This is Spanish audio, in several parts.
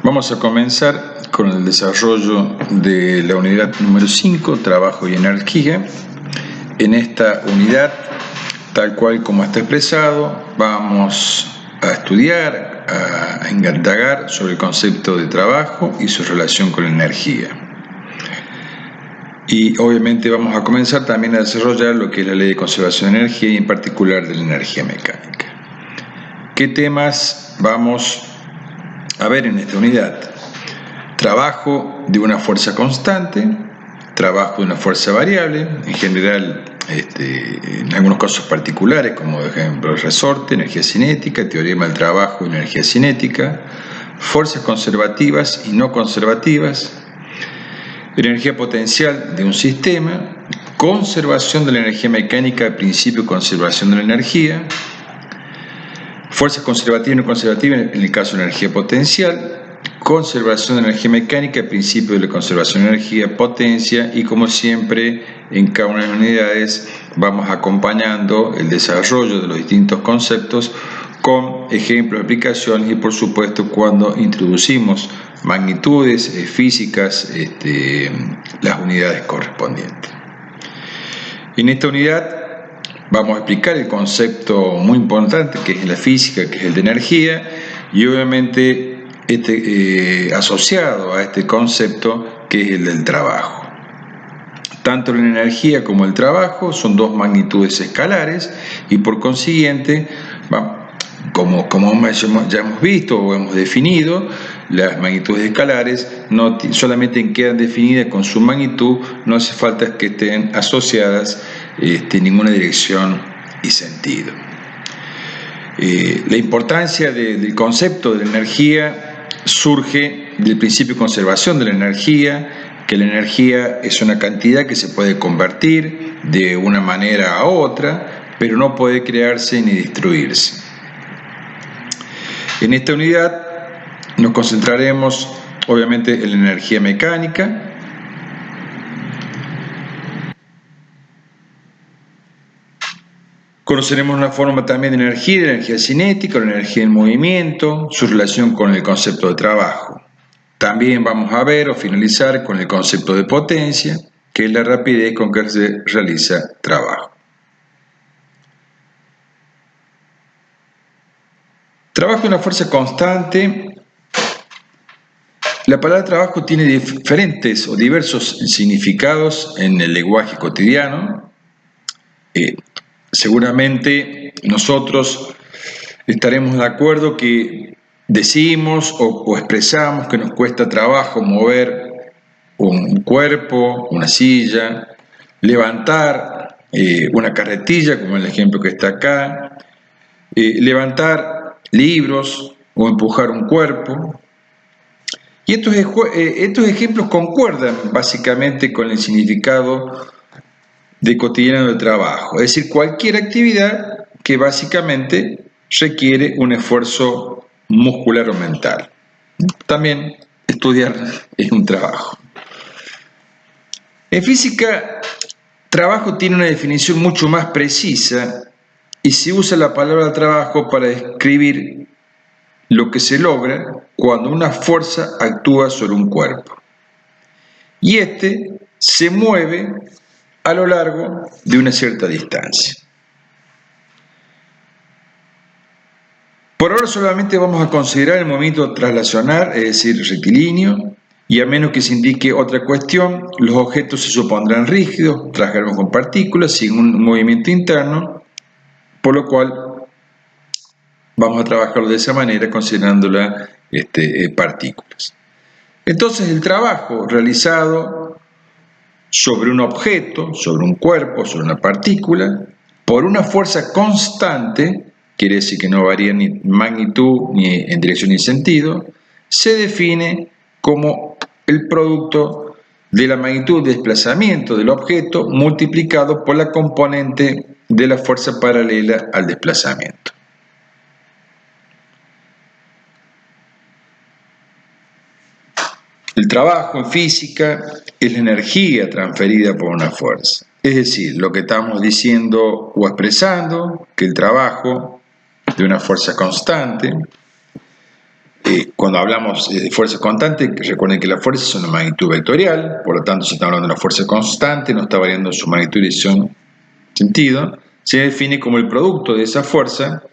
Vamos a comenzar con el desarrollo de la unidad número 5, trabajo y energía. En esta unidad, tal cual como está expresado, vamos a estudiar, a indagar sobre el concepto de trabajo y su relación con la energía. Y obviamente vamos a comenzar también a desarrollar lo que es la ley de conservación de energía y en particular de la energía mecánica. ¿Qué temas vamos a ver en esta unidad? Trabajo de una fuerza constante, trabajo de una fuerza variable, en general en algunos casos particulares, como por ejemplo el resorte, energía cinética, teorema del trabajo, energía cinética, fuerzas conservativas y no conservativas, energía potencial de un sistema, conservación de la energía mecánica, principio de conservación de la energía, fuerzas conservativas y no conservativas en el caso de la energía potencial, conservación de energía mecánica, principio de la conservación de energía, potencia, y como siempre en cada una de las unidades vamos acompañando el desarrollo de los distintos conceptos con ejemplos, aplicaciones y por supuesto cuando introducimos magnitudes físicas, las unidades correspondientes. En esta unidad vamos a explicar el concepto muy importante que es la física, que es el de energía, y obviamente asociado a este concepto que es el del trabajo. Tanto la energía como el trabajo son dos magnitudes escalares y por consiguiente, como ya hemos visto o hemos definido, las magnitudes escalares no solamente quedan definidas con su magnitud, no hace falta que estén asociadas en ninguna dirección y sentido. La importancia del concepto de la energía surge del principio de conservación de la energía, que la energía es una cantidad que se puede convertir de una manera a otra, pero no puede crearse ni destruirse. En esta unidad nos concentraremos obviamente en la energía mecánica, conoceremos una forma también de energía, la energía cinética, la energía en movimiento, su relación con el concepto de trabajo. También vamos a ver o finalizar con el concepto de potencia, que es la rapidez con que se realiza trabajo. Trabajo es una fuerza constante. La palabra trabajo tiene diferentes o diversos significados en el lenguaje cotidiano. Seguramente nosotros estaremos de acuerdo que decimos o expresamos que nos cuesta trabajo mover un cuerpo, una silla, levantar una carretilla, como el ejemplo que está acá, levantar libros o empujar un cuerpo. Y estos ejemplos concuerdan básicamente con el significado de cotidiano del trabajo, es decir, cualquier actividad que básicamente requiere un esfuerzo muscular o mental. También estudiar es un trabajo. En física, trabajo tiene una definición mucho más precisa y se usa la palabra trabajo para describir lo que se logra cuando una fuerza actúa sobre un cuerpo. Y se mueve a lo largo de una cierta distancia. Por ahora solamente vamos a considerar el movimiento traslacional, es decir, rectilíneo, y a menos que se indique otra cuestión, los objetos se supondrán rígidos, trabajaremos con partículas sin un movimiento interno, por lo cual vamos a trabajarlo de esa manera considerándola partículas. Entonces el trabajo realizado sobre un objeto, sobre un cuerpo, sobre una partícula, por una fuerza constante, quiere decir que no varía ni en magnitud, ni en dirección ni sentido, se define como el producto de la magnitud de desplazamiento del objeto multiplicado por la componente de la fuerza paralela al desplazamiento. El trabajo en física es la energía transferida por una fuerza. Es decir, lo que estamos diciendo o expresando, que el trabajo de una fuerza constante Cuando hablamos de fuerza constante, recuerden que la fuerza es una magnitud vectorial, por lo tanto, si estamos hablando de una fuerza constante, no está variando su magnitud y su sentido, se define como el producto de esa fuerza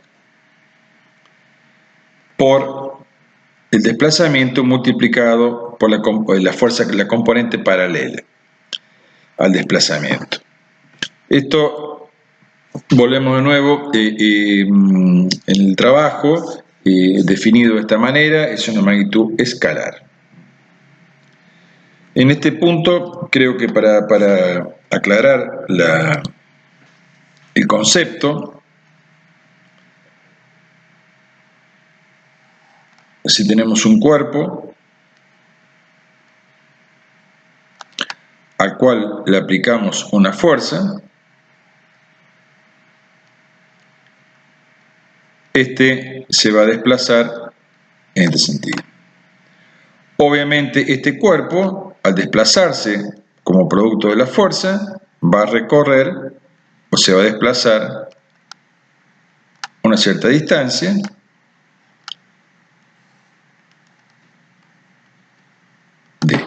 por el desplazamiento multiplicado por la fuerza, la componente paralela al desplazamiento. Esto, volvemos de nuevo, en el trabajo, definido de esta manera, es una magnitud escalar. En este punto, creo que para aclarar el concepto, si tenemos un cuerpo al cual le aplicamos una fuerza, este se va a desplazar en este sentido. Obviamente este cuerpo, al desplazarse como producto de la fuerza, va a recorrer o se va a desplazar una cierta distancia d.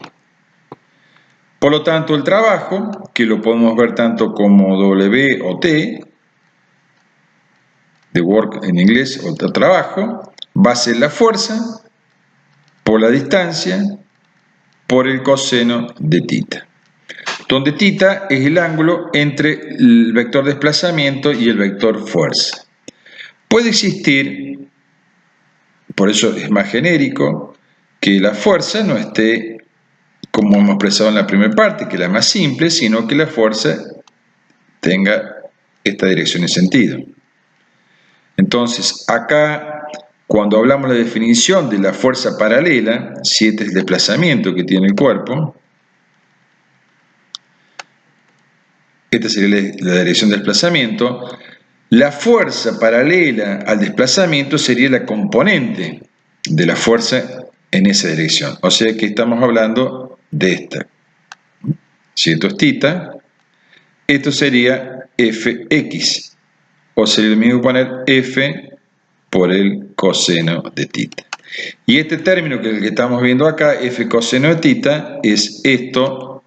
Por lo tanto, el trabajo, que lo podemos ver tanto como W o T, de work en inglés, o trabajo, va a ser la fuerza por la distancia por el coseno de θ, donde θ es el ángulo entre el vector desplazamiento y el vector fuerza. Puede existir, por eso es más genérico, que la fuerza no esté como hemos expresado en la primera parte, que es la más simple, sino que la fuerza tenga esta dirección y sentido. Entonces, acá, cuando hablamos de la definición de la fuerza paralela, si este es el desplazamiento que tiene el cuerpo, esta sería la dirección de desplazamiento, la fuerza paralela al desplazamiento sería la componente de la fuerza en esa dirección. O sea que estamos hablando de esta. Si esto es θ, esto sería fx, o sería lo mismo que poner f por el coseno de θ. Y este término que estamos viendo acá, f coseno de θ, es esto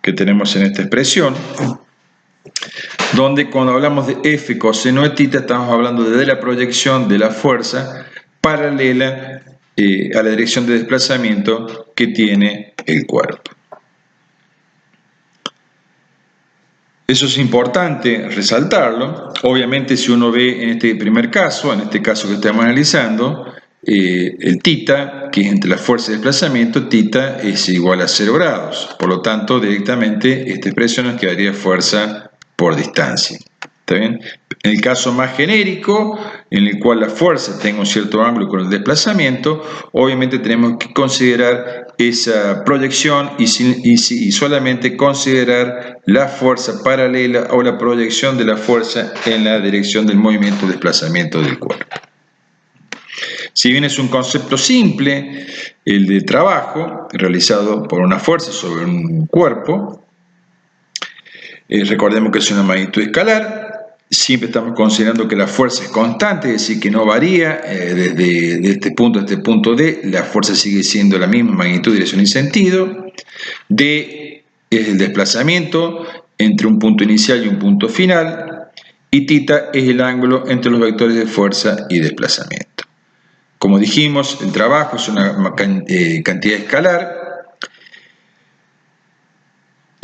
que tenemos en esta expresión, donde cuando hablamos de f coseno de θ estamos hablando de la proyección de la fuerza paralela a la dirección de desplazamiento que tiene el cuerpo. Eso es importante resaltarlo. Obviamente, si uno ve en este primer caso, en este caso que estamos analizando, el θ, que es entre la fuerza y desplazamiento, θ es igual a 0 grados. Por lo tanto, directamente esta expresión nos quedaría fuerza por distancia. ¿Está bien? En el caso más genérico, en el cual la fuerza tenga un cierto ángulo con el desplazamiento, obviamente tenemos que considerar esa proyección y solamente considerar la fuerza paralela o la proyección de la fuerza en la dirección del movimiento de desplazamiento del cuerpo. Si bien es un concepto simple, el de trabajo realizado por una fuerza sobre un cuerpo, recordemos que es una magnitud escalar. Siempre estamos considerando que la fuerza es constante, es decir, que no varía desde este punto a este punto D, la fuerza sigue siendo la misma magnitud, dirección y sentido. D es el desplazamiento entre un punto inicial y un punto final, y θ es el ángulo entre los vectores de fuerza y desplazamiento. Como dijimos, el trabajo es una cantidad escalar,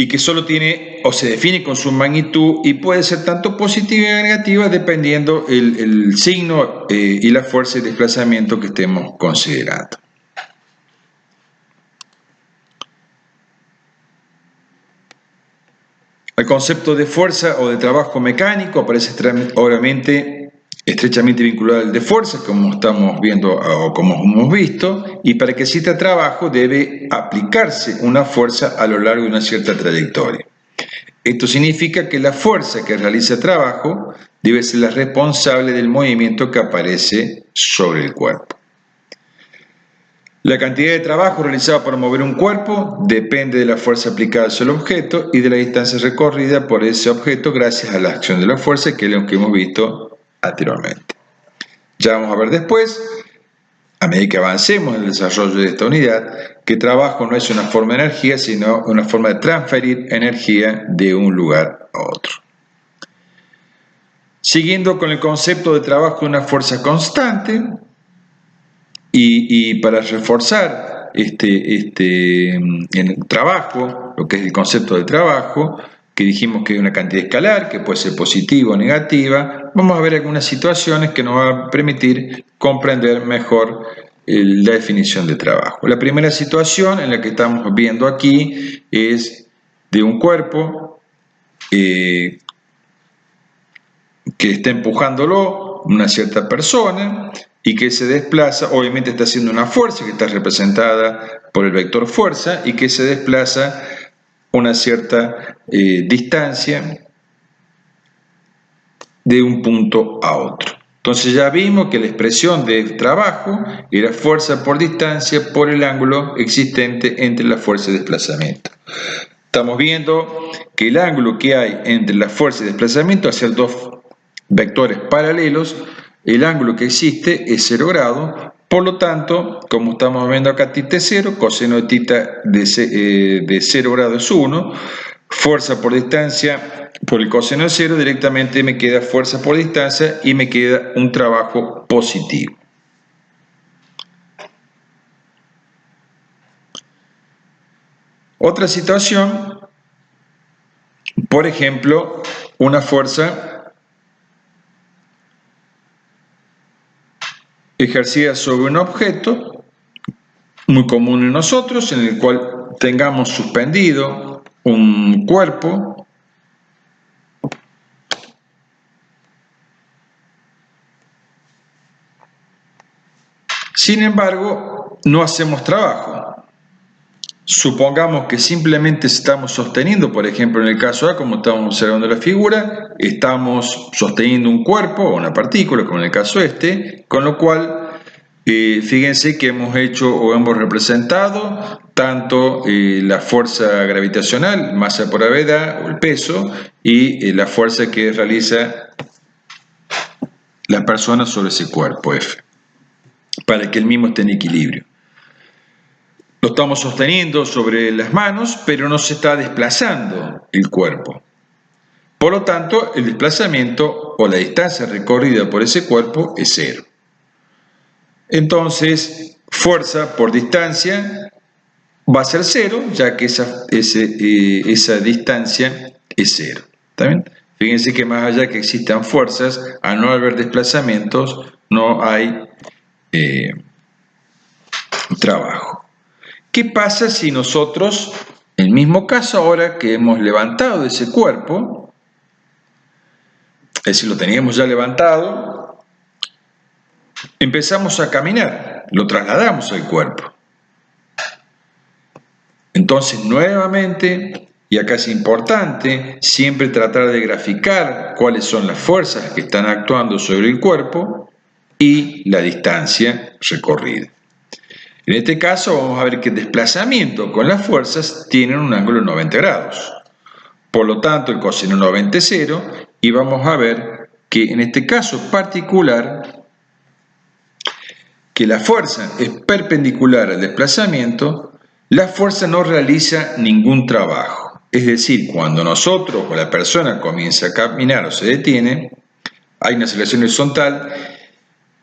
y que solo tiene o se define con su magnitud y puede ser tanto positiva como negativa dependiendo el signo y la fuerza de desplazamiento que estemos considerando. El concepto de fuerza o de trabajo mecánico aparece obviamente estrechamente vinculado al de fuerza, como estamos viendo o como hemos visto, y para que exista trabajo debe aplicarse una fuerza a lo largo de una cierta trayectoria. Esto significa que la fuerza que realiza trabajo debe ser la responsable del movimiento que aparece sobre el cuerpo. La cantidad de trabajo realizado para mover un cuerpo depende de la fuerza aplicada sobre el objeto y de la distancia recorrida por ese objeto gracias a la acción de la fuerza, que es lo que hemos visto anteriormente. Ya vamos a ver después a medida que avancemos en el desarrollo de esta unidad, que trabajo no es una forma de energía, sino una forma de transferir energía de un lugar a otro. Siguiendo con el concepto de trabajo de una fuerza constante, y para reforzar en el trabajo, lo que es el concepto de trabajo, que dijimos que es una cantidad escalar, que puede ser positiva o negativa, vamos a ver algunas situaciones que nos van a permitir comprender mejor la definición de trabajo. La primera situación en la que estamos viendo aquí es de un cuerpo que está empujándolo una cierta persona y que se desplaza, obviamente está haciendo una fuerza que está representada por el vector fuerza y que se desplaza una cierta distancia de un punto a otro. Entonces ya vimos que la expresión de trabajo era fuerza por distancia por el ángulo existente entre la fuerza y desplazamiento. Estamos viendo que el ángulo que hay entre la fuerza y desplazamiento, hacia dos vectores paralelos, el ángulo que existe es 0 grados, por lo tanto, como estamos viendo acá θ es 0, coseno de θ de 0 grados es 1, fuerza por distancia por el coseno de 0, directamente me queda fuerza por distancia y me queda un trabajo positivo. Otra situación, por ejemplo, una fuerza ejercida sobre un objeto, muy común en nosotros, en el cual tengamos suspendido un cuerpo sin embargo, no hacemos trabajo. Supongamos que simplemente estamos sosteniendo, por ejemplo, en el caso A, como estamos observando la figura, estamos sosteniendo un cuerpo o una partícula, como en el caso con lo cual, fíjense que hemos hecho o hemos representado tanto la fuerza gravitacional, masa por gravedad o el peso, y la fuerza que realiza la persona sobre ese cuerpo F, para que el mismo esté en equilibrio. Lo estamos sosteniendo sobre las manos, pero no se está desplazando el cuerpo. Por lo tanto, el desplazamiento o la distancia recorrida por ese cuerpo es 0. Entonces, fuerza por distancia va a ser 0, ya que esa distancia es 0. ¿Está bien? Fíjense que más allá que existan fuerzas, al no haber desplazamientos, no hay trabajo. ¿Qué pasa si nosotros, en el mismo caso ahora que hemos levantado ese cuerpo, es decir, lo teníamos ya levantado, empezamos a caminar, lo trasladamos al cuerpo? Entonces, nuevamente, y acá es importante, siempre tratar de graficar cuáles son las fuerzas que están actuando sobre el cuerpo y la distancia recorrida. En este caso vamos a ver que el desplazamiento con las fuerzas tienen un ángulo de 90 grados. Por lo tanto, el coseno 90 es 0 y vamos a ver que en este caso particular, que la fuerza es perpendicular al desplazamiento, la fuerza no realiza ningún trabajo. Es decir, cuando nosotros o la persona comienza a caminar o se detiene, hay una aceleración horizontal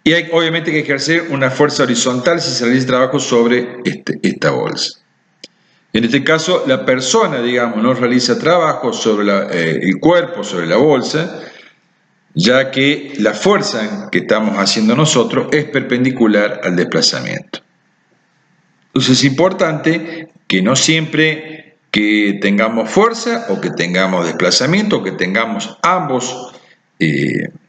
y hay obviamente que ejercer una fuerza horizontal si se realiza trabajo sobre esta bolsa. En este caso, la persona, digamos, no realiza trabajo sobre el cuerpo, sobre la bolsa, ya que la fuerza que estamos haciendo nosotros es perpendicular al desplazamiento. Entonces es importante que no siempre que tengamos fuerza o que tengamos desplazamiento o que tengamos ambos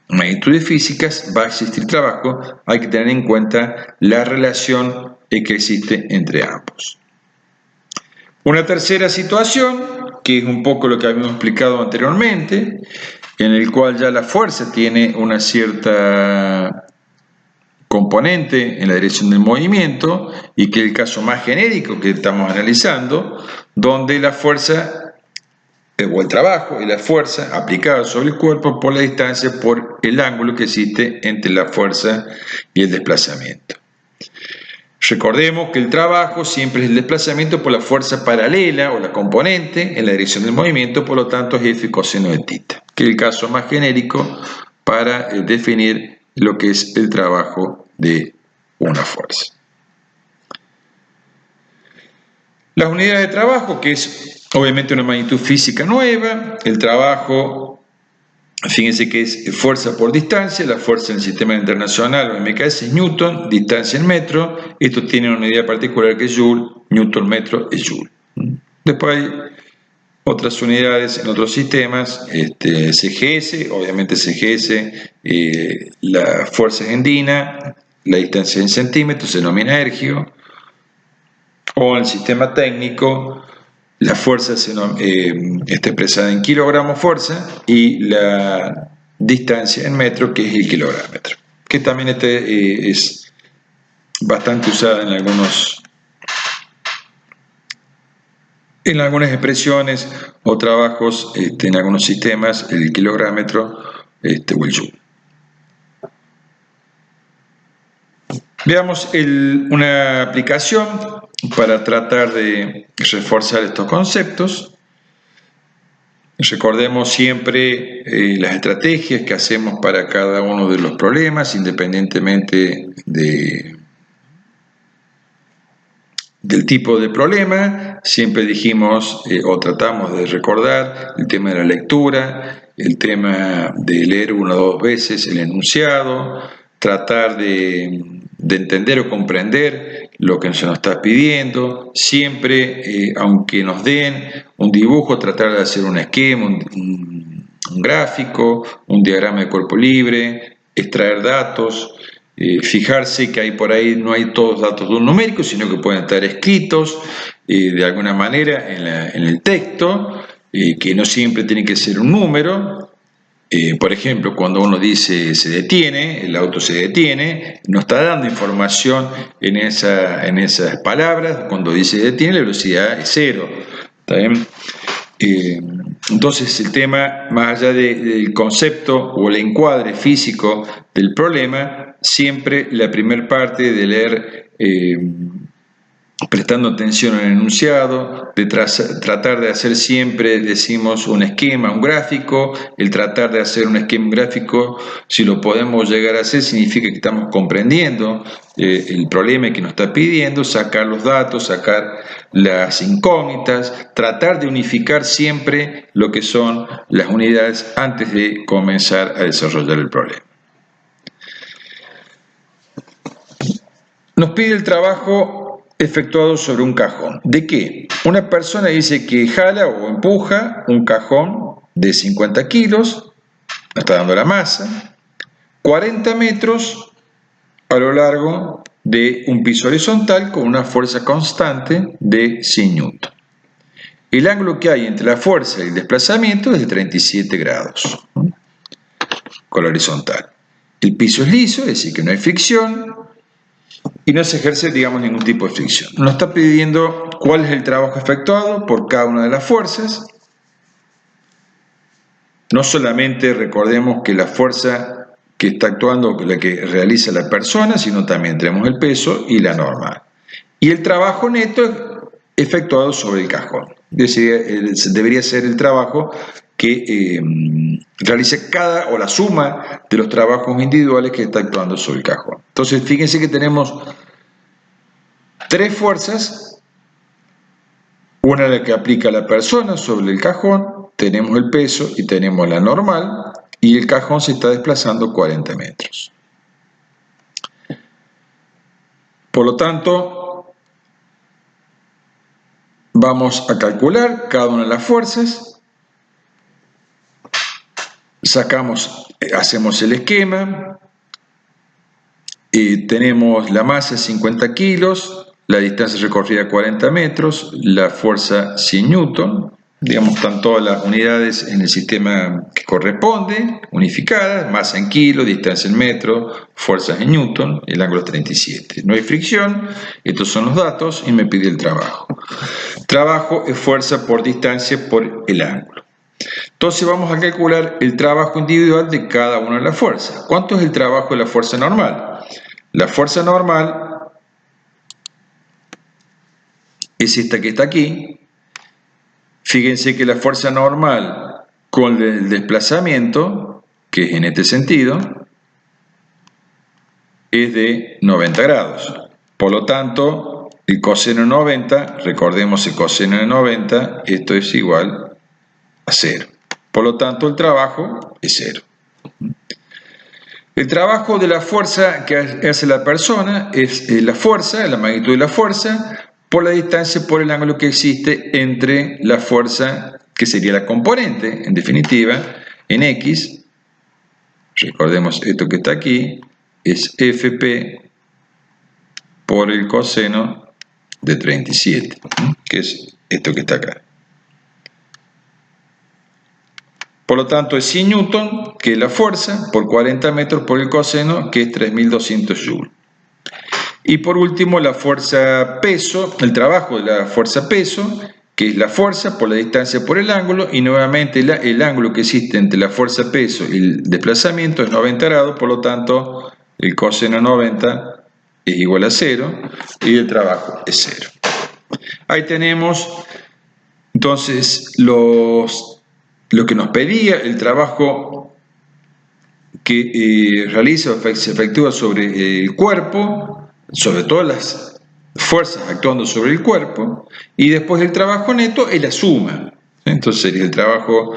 magnitudes físicas va a existir trabajo. Hay que tener en cuenta la relación que existe entre ambos. Una tercera situación, que es un poco lo que habíamos explicado anteriormente, en el cual ya la fuerza tiene una cierta componente en la dirección del movimiento y que es el caso más genérico que estamos analizando, donde la fuerza o el trabajo y la fuerza aplicada sobre el cuerpo por la distancia, por el ángulo que existe entre la fuerza y el desplazamiento. Recordemos que el trabajo siempre es el desplazamiento por la fuerza paralela o la componente en la dirección del movimiento, por lo tanto es F coseno de tita, que es el caso más genérico para definir lo que es el trabajo de una fuerza. Las unidades de trabajo, que es obviamente una magnitud física nueva, el trabajo, fíjense que es fuerza por distancia, la fuerza en el sistema internacional o MKS es Newton, distancia en metro, esto tiene una unidad particular que es Joule, Newton metro es Joule. Después hay otras unidades en otros sistemas, CGS, obviamente CGS, la fuerza es en DINA, la distancia en centímetros se denomina ergio, o en el sistema técnico, la fuerza está expresada en kilogramos fuerza y la distancia en metro, que es el kilográmetro, que también es bastante usada en algunas expresiones o trabajos en algunos sistemas, el kilográmetro o el joule. Veamos una aplicación para tratar de reforzar estos conceptos. Recordemos siempre las estrategias que hacemos para cada uno de los problemas, independientemente del tipo de problema. Siempre dijimos o tratamos de recordar el tema de la lectura, el tema de leer 1 o 2 veces el enunciado, tratar de entender o comprender lo que se nos está pidiendo, siempre, aunque nos den un dibujo, tratar de hacer un esquema, un gráfico, un diagrama de cuerpo libre, extraer datos, fijarse que por ahí no hay todos datos de un numérico, sino que pueden estar escritos de alguna manera en el texto, que no siempre tiene que ser un número. Por ejemplo, cuando uno dice se detiene, el auto se detiene, no está dando información en esas palabras. Cuando dice detiene, la velocidad es 0. ¿Está bien? Entonces el tema, más allá del concepto o el encuadre físico del problema, siempre la primera parte de leer prestando atención al enunciado, de tratar de hacer siempre, decimos, un esquema, un gráfico. El tratar de hacer un esquema, un gráfico, si lo podemos llegar a hacer, significa que estamos comprendiendo el problema que nos está pidiendo, sacar los datos, sacar las incógnitas, tratar de unificar siempre lo que son las unidades antes de comenzar a desarrollar el problema. Nos pide el trabajo efectuado sobre un cajón. ¿De qué? Una persona dice que jala o empuja un cajón de 50 kilos, está dando la masa, 40 metros a lo largo de un piso horizontal con una fuerza constante de 100 newton. El ángulo que hay entre la fuerza y el desplazamiento es de 37 grados con la horizontal. El piso es liso, es decir que no hay fricción, y no se ejerce, digamos, ningún tipo de fricción. Nos está pidiendo cuál es el trabajo efectuado por cada una de las fuerzas. No solamente recordemos que la fuerza que está actuando, la que realiza la persona, sino también tenemos el peso y la normal. Y el trabajo neto efectuado sobre el cajón. Debería ser el trabajo que realice cada o la suma de los trabajos individuales que está actuando sobre el cajón. Entonces, fíjense que tenemos 3 fuerzas, una la que aplica la persona sobre el cajón, tenemos el peso y tenemos la normal, y el cajón se está desplazando 40 metros. Por lo tanto, vamos a calcular cada una de las fuerzas. Hacemos el esquema, tenemos la masa 50 kilos, la distancia recorrida 40 metros, la fuerza 100 newton, digamos, están todas las unidades en el sistema que corresponde, unificadas, masa en kilo, distancia en metro, fuerzas en newton, el ángulo es 37. No hay fricción, estos son los datos y me pide el trabajo. Trabajo es fuerza por distancia por el ángulo. Entonces vamos a calcular el trabajo individual de cada una de las fuerzas. ¿Cuánto es el trabajo de la fuerza normal? La fuerza normal es esta que está aquí. Fíjense que la fuerza normal con el desplazamiento, que es en este sentido, es de 90 grados. Por lo tanto, el coseno de 90, recordemos el coseno de 90, esto es igual a 0. Por lo tanto, el trabajo es 0. El trabajo de la fuerza que hace la persona es la fuerza, la magnitud de la fuerza, por la distancia, por el ángulo que existe entre la fuerza, que sería la componente, en definitiva, en X. Recordemos esto que está aquí, es Fp por el coseno de 37, que es esto que está acá. Por lo tanto, es 100 newton, que es la fuerza, por 40 metros por el coseno, que es 3200 joules. Y por último, la fuerza peso, el trabajo de la fuerza peso, que es la fuerza por la distancia por el ángulo, y nuevamente el ángulo que existe entre la fuerza peso y el desplazamiento es 90 grados, por lo tanto, el coseno de 90 es igual a 0, y el trabajo es 0. Ahí tenemos, entonces, lo que nos pedía el trabajo que realiza o se efectúa sobre el cuerpo, sobre todas las fuerzas actuando sobre el cuerpo, y después el trabajo neto es la suma. Entonces sería el trabajo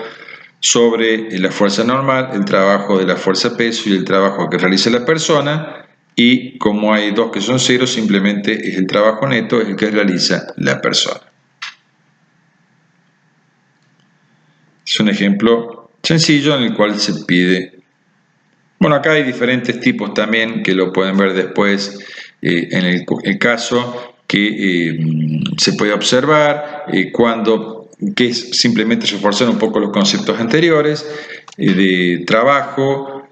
sobre la fuerza normal, el trabajo de la fuerza peso y el trabajo que realiza la persona, y como hay dos que son 0, simplemente es el trabajo neto, es el que realiza la persona. Es un ejemplo sencillo en el cual se pide. Bueno, acá hay diferentes tipos también que lo pueden ver después en el caso que se puede observar que es simplemente reforzar un poco los conceptos anteriores de trabajo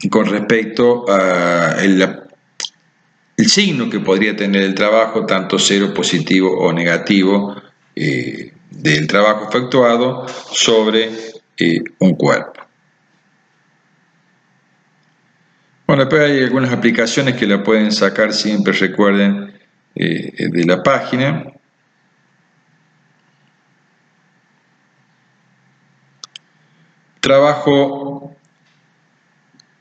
con respecto a el signo que podría tener el trabajo, tanto cero, positivo o negativo, del trabajo efectuado sobre un cuerpo. Bueno, después hay algunas aplicaciones que la pueden sacar, siempre recuerden, de la página. Trabajo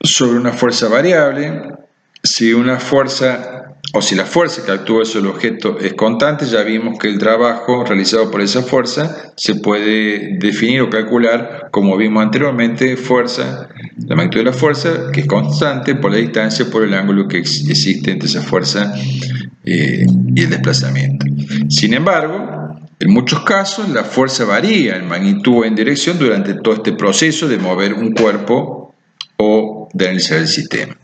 sobre una fuerza variable. Si una fuerza o si la fuerza que actúa sobre el objeto es constante, ya vimos que el trabajo realizado por esa fuerza se puede definir o calcular, como vimos anteriormente, fuerza, la magnitud de la fuerza, que es constante, por la distancia, por el ángulo que existe entre esa fuerza y el desplazamiento. Sin embargo, en muchos casos la fuerza varía en magnitud o en dirección durante todo este proceso de mover un cuerpo o de analizar el sistema.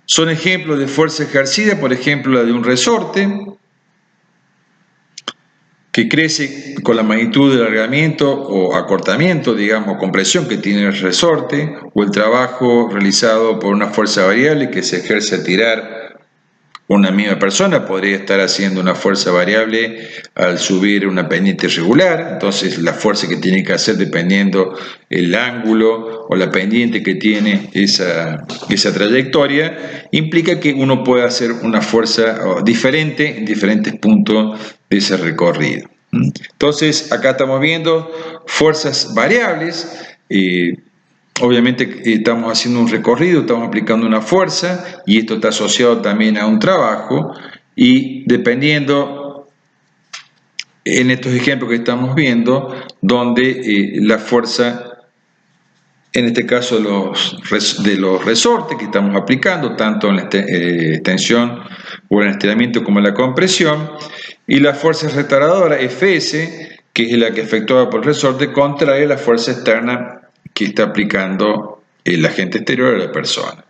Son ejemplos de fuerza ejercida, por ejemplo, la de un resorte, que crece con la magnitud del alargamiento o acortamiento, digamos, compresión que tiene el resorte, o el trabajo realizado por una fuerza variable que se ejerce a tirar. Una misma persona podría estar haciendo una fuerza variable al subir una pendiente irregular, entonces la fuerza que tiene que hacer dependiendo el ángulo o la pendiente que tiene esa trayectoria, implica que uno puede hacer una fuerza diferente en diferentes puntos de ese recorrido. Entonces acá estamos viendo fuerzas variables. Obviamente estamos haciendo un recorrido, estamos aplicando una fuerza y esto está asociado también a un trabajo, y dependiendo en estos ejemplos que estamos viendo, donde la fuerza, en este caso de los resortes que estamos aplicando, tanto en la extensión o en el estiramiento como en la compresión, y la fuerza restauradora Fs, que es la que efectúa por el resorte, contrae la fuerza externa que está aplicando el agente exterior a la persona.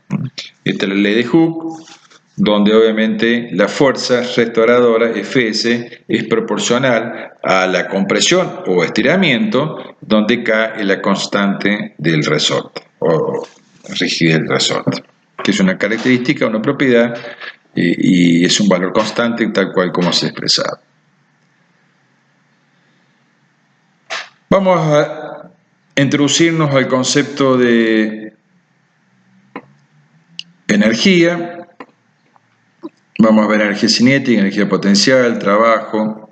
Esta es la ley de Hooke, donde obviamente la fuerza restauradora Fs es proporcional a la compresión o estiramiento, donde K es la constante del resorte o rigidez del resorte, que es una característica, una propiedad, y es un valor constante tal cual como se ha expresado. Vamos a introducirnos al concepto de energía. Vamos a ver energía cinética, energía potencial, trabajo.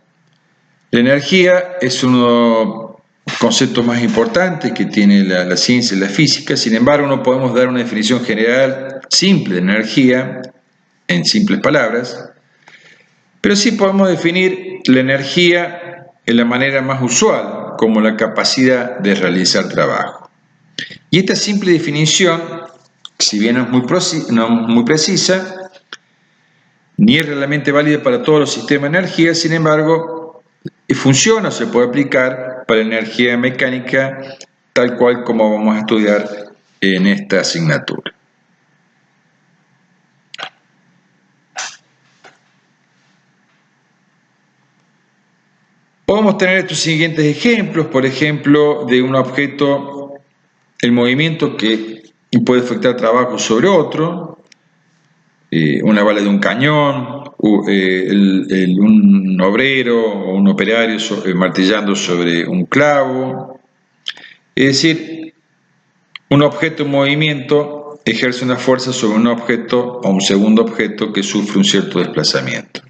La energía es uno de los conceptos más importantes que tiene la ciencia y la física. Sin embargo, no podemos dar una definición general simple de energía en simples palabras, pero sí podemos definir la energía en la manera más usual, como la capacidad de realizar trabajo. Y esta simple definición, si bien no es muy precisa, ni es realmente válida para todos los sistemas de energía, sin embargo, funciona o se puede aplicar para la energía mecánica, tal cual como vamos a estudiar en esta asignatura. Podemos tener estos siguientes ejemplos, por ejemplo, de un objeto, el movimiento que puede afectar trabajo sobre otro, una bala de un cañón, un obrero o un operario martillando sobre un clavo. Es decir, un objeto en movimiento ejerce una fuerza sobre un objeto o un segundo objeto que sufre un cierto desplazamiento.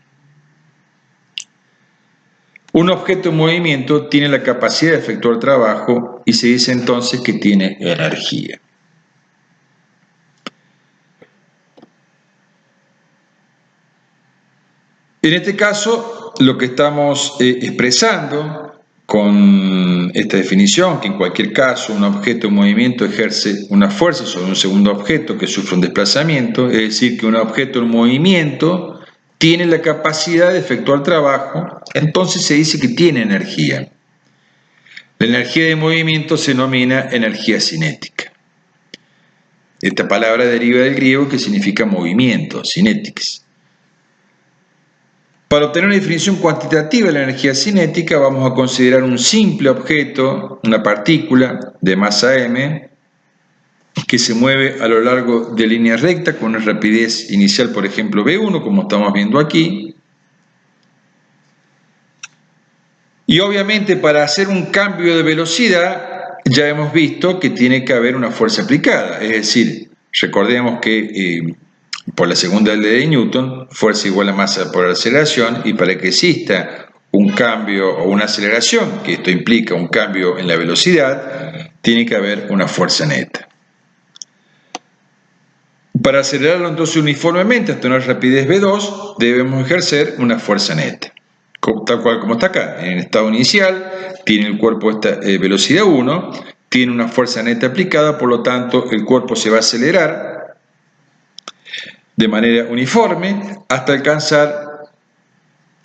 Un objeto en movimiento tiene la capacidad de efectuar trabajo y se dice entonces que tiene energía. En este caso, lo que estamos expresando con esta definición, que en cualquier caso un objeto en movimiento ejerce una fuerza sobre un segundo objeto que sufre un desplazamiento, es decir, que un objeto en movimiento tiene la capacidad de efectuar trabajo, entonces se dice que tiene energía. La energía de movimiento se denomina energía cinética. Esta palabra deriva del griego que significa movimiento, cinetics. Para obtener una definición cuantitativa de la energía cinética vamos a considerar un simple objeto, una partícula de masa m, que se mueve a lo largo de línea recta con una rapidez inicial, por ejemplo, v1, como estamos viendo aquí. Y obviamente para hacer un cambio de velocidad ya hemos visto que tiene que haber una fuerza aplicada, es decir, recordemos que por la segunda ley de Newton, fuerza igual a masa por aceleración, y para que exista un cambio o una aceleración, que esto implica un cambio en la velocidad, tiene que haber una fuerza neta. Para acelerarlo entonces uniformemente hasta una rapidez v2, debemos ejercer una fuerza neta, tal cual como está acá. En estado inicial tiene el cuerpo esta velocidad 1, tiene una fuerza neta aplicada, por lo tanto el cuerpo se va a acelerar de manera uniforme hasta alcanzar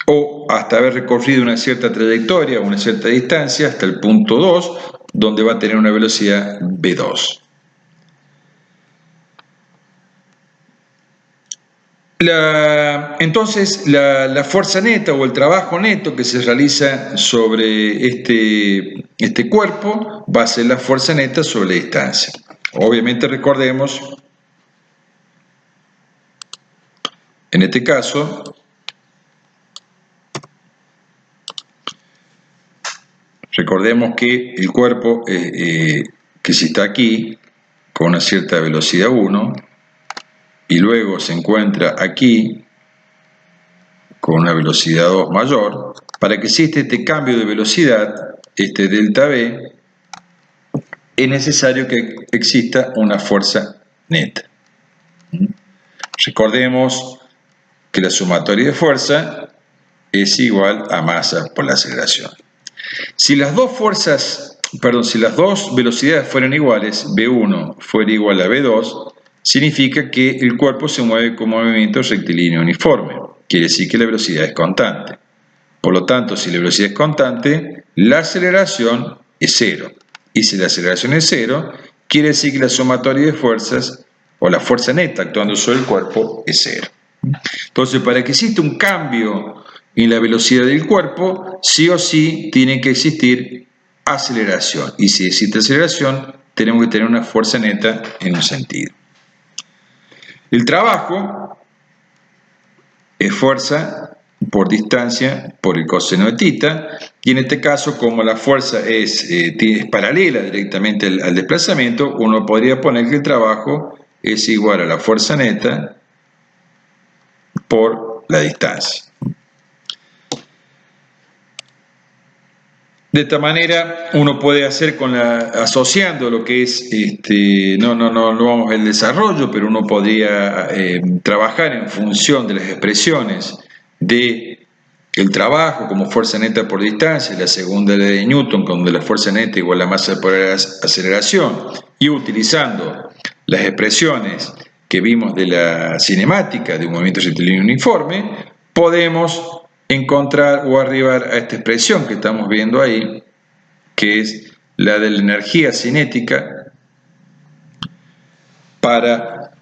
o hasta haber recorrido una cierta trayectoria o una cierta distancia hasta el punto 2, donde va a tener una velocidad v2. Entonces la fuerza neta o el trabajo neto que se realiza sobre este cuerpo va a ser la fuerza neta sobre la distancia. Obviamente recordemos, en este caso, recordemos que el cuerpo que si está aquí con una cierta velocidad 1 y luego se encuentra aquí con una velocidad 2 mayor, para que exista este cambio de velocidad, este delta V, es necesario que exista una fuerza neta. Recordemos que la sumatoria de fuerza es igual a masa por la aceleración. Si las dos velocidades fueran iguales, V1 fuera igual a V2, significa que el cuerpo se mueve con movimiento rectilíneo uniforme. Quiere decir que la velocidad es constante. Por lo tanto, si la velocidad es constante, la aceleración es cero. Y si la aceleración es cero, quiere decir que la sumatoria de fuerzas, o la fuerza neta actuando sobre el cuerpo, es cero. Entonces, para que exista un cambio en la velocidad del cuerpo, sí o sí tiene que existir aceleración. Y si existe aceleración, tenemos que tener una fuerza neta en un sentido. El trabajo es fuerza por distancia por el coseno de θ, y en este caso, como la fuerza es paralela directamente al desplazamiento, uno podría poner que el trabajo es igual a la fuerza neta por la distancia. De esta manera uno puede hacer asociando lo que es, no vamos a ver el desarrollo, pero uno podría trabajar en función de las expresiones de el trabajo como fuerza neta por distancia, la segunda ley de Newton, donde la fuerza neta igual a masa por aceleración, y utilizando las expresiones que vimos de la cinemática de un movimiento rectilíneo uniforme, podemos encontrar o arribar a esta expresión que estamos viendo ahí, que es la de la energía cinética para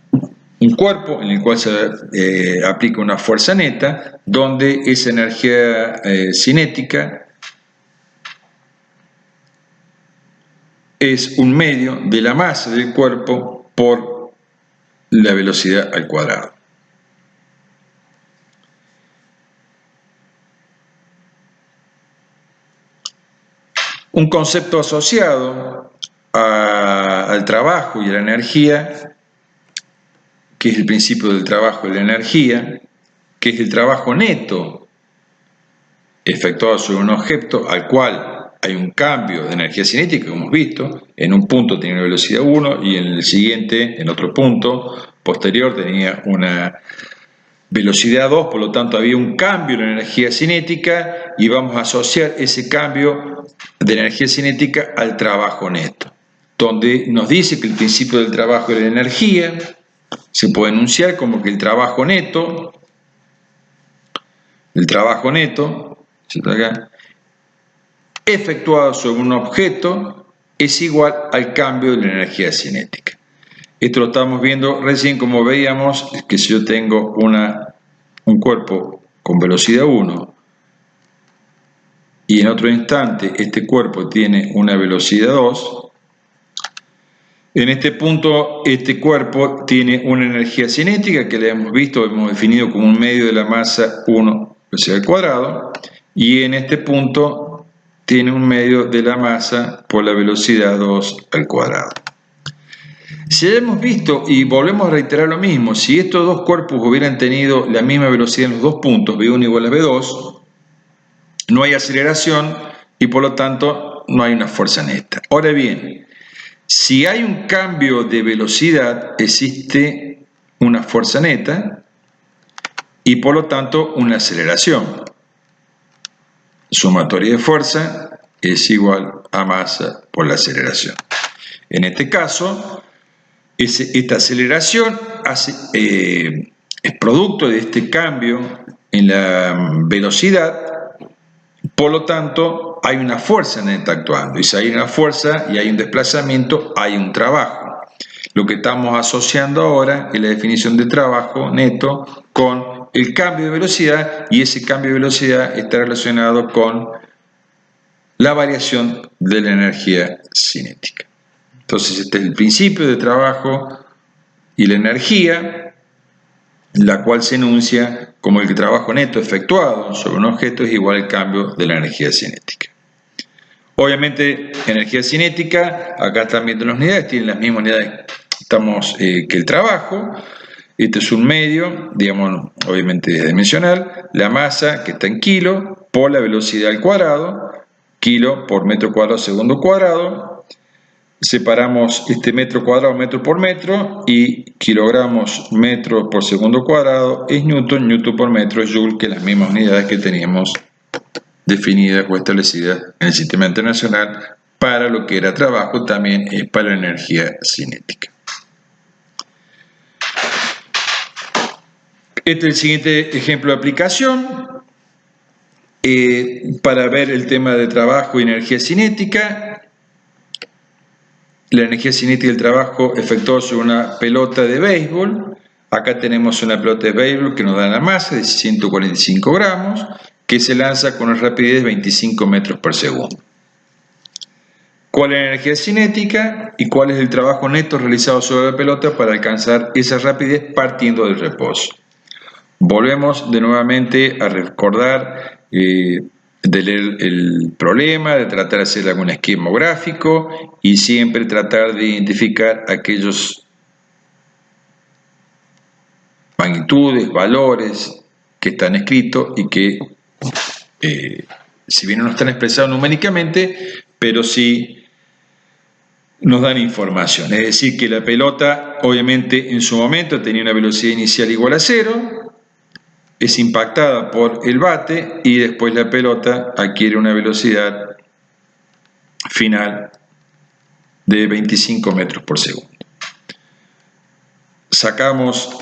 un cuerpo en el cual se aplica una fuerza neta, donde esa energía cinética es un medio de la masa del cuerpo por la velocidad al cuadrado. Un concepto asociado al trabajo y a la energía, que es el principio del trabajo y la energía, que es el trabajo neto efectuado sobre un objeto al cual hay un cambio de energía cinética, como hemos visto. En un punto tenía una velocidad 1 y en el siguiente, en otro punto posterior, tenía una velocidad 2, por lo tanto había un cambio en la energía cinética y vamos a asociar ese cambio de energía cinética al trabajo neto, donde nos dice que el principio del trabajo y la energía se puede enunciar como que el trabajo neto, ¿cierto? Acá, efectuado sobre un objeto es igual al cambio de la energía cinética. Esto lo estamos viendo recién, como veíamos, que si yo tengo un cuerpo con velocidad 1 y en otro instante este cuerpo tiene una velocidad 2, en este punto este cuerpo tiene una energía cinética que le hemos visto, hemos definido como un medio de la masa 1 velocidad al cuadrado, y en este punto tiene un medio de la masa por la velocidad 2 al cuadrado. Si hemos visto, y volvemos a reiterar lo mismo, si estos dos cuerpos hubieran tenido la misma velocidad en los dos puntos, V1 igual a V2, no hay aceleración y por lo tanto no hay una fuerza neta. Ahora bien, si hay un cambio de velocidad, existe una fuerza neta y por lo tanto una aceleración. Sumatoria de fuerza es igual a masa por la aceleración. En este caso, esta aceleración es producto de este cambio en la velocidad, por lo tanto hay una fuerza neta actuando, y si hay una fuerza y hay un desplazamiento, hay un trabajo. Lo que estamos asociando ahora es la definición de trabajo neto con el cambio de velocidad, y ese cambio de velocidad está relacionado con la variación de la energía cinética. Entonces este es el principio de trabajo y la energía, la cual se enuncia como el trabajo neto efectuado sobre un objeto es igual al cambio de la energía cinética. Obviamente, energía cinética, acá están viendo las unidades, tienen las mismas unidades que el trabajo. Este es un medio, digamos, obviamente dimensional, la masa que está en kilo por la velocidad al cuadrado, kilo por metro cuadrado segundo cuadrado. Separamos este metro cuadrado metro por metro y kilogramos metro por segundo cuadrado es newton, newton por metro es joule, que es las mismas unidades que teníamos definidas o establecidas en el sistema internacional para lo que era trabajo, también es para la energía cinética. Este es el siguiente ejemplo de aplicación para ver el tema de trabajo y energía cinética. La energía cinética del trabajo efectuado sobre una pelota de béisbol. Acá tenemos una pelota de béisbol que nos da la masa de 145 gramos, que se lanza con una rapidez de 25 metros por segundo. ¿Cuál es la energía cinética y cuál es el trabajo neto realizado sobre la pelota para alcanzar esa rapidez partiendo del reposo? Volvemos de nuevamente a recordar de leer el problema, de tratar de hacer algún esquema gráfico y siempre tratar de identificar aquellos magnitudes, valores que están escritos y que, si bien no están expresados numéricamente, pero sí nos dan información. Es decir, que la pelota, obviamente, en su momento tenía una velocidad inicial igual a 0, es impactada por el bate y después la pelota adquiere una velocidad final de 25 metros por segundo. Sacamos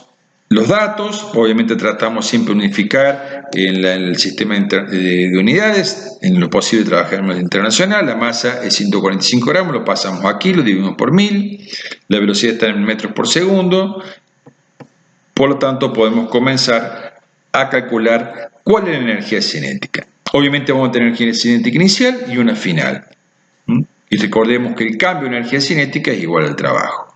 los datos, obviamente tratamos siempre de unificar en el sistema de unidades, en lo posible trabajamos en internacional, la masa es 145 gramos, lo pasamos a kilos, dividimos por 1000, la velocidad está en metros por segundo, por lo tanto podemos comenzar a calcular cuál es la energía cinética. Obviamente vamos a tener energía cinética inicial y una final. Y recordemos que el cambio de energía cinética es igual al trabajo.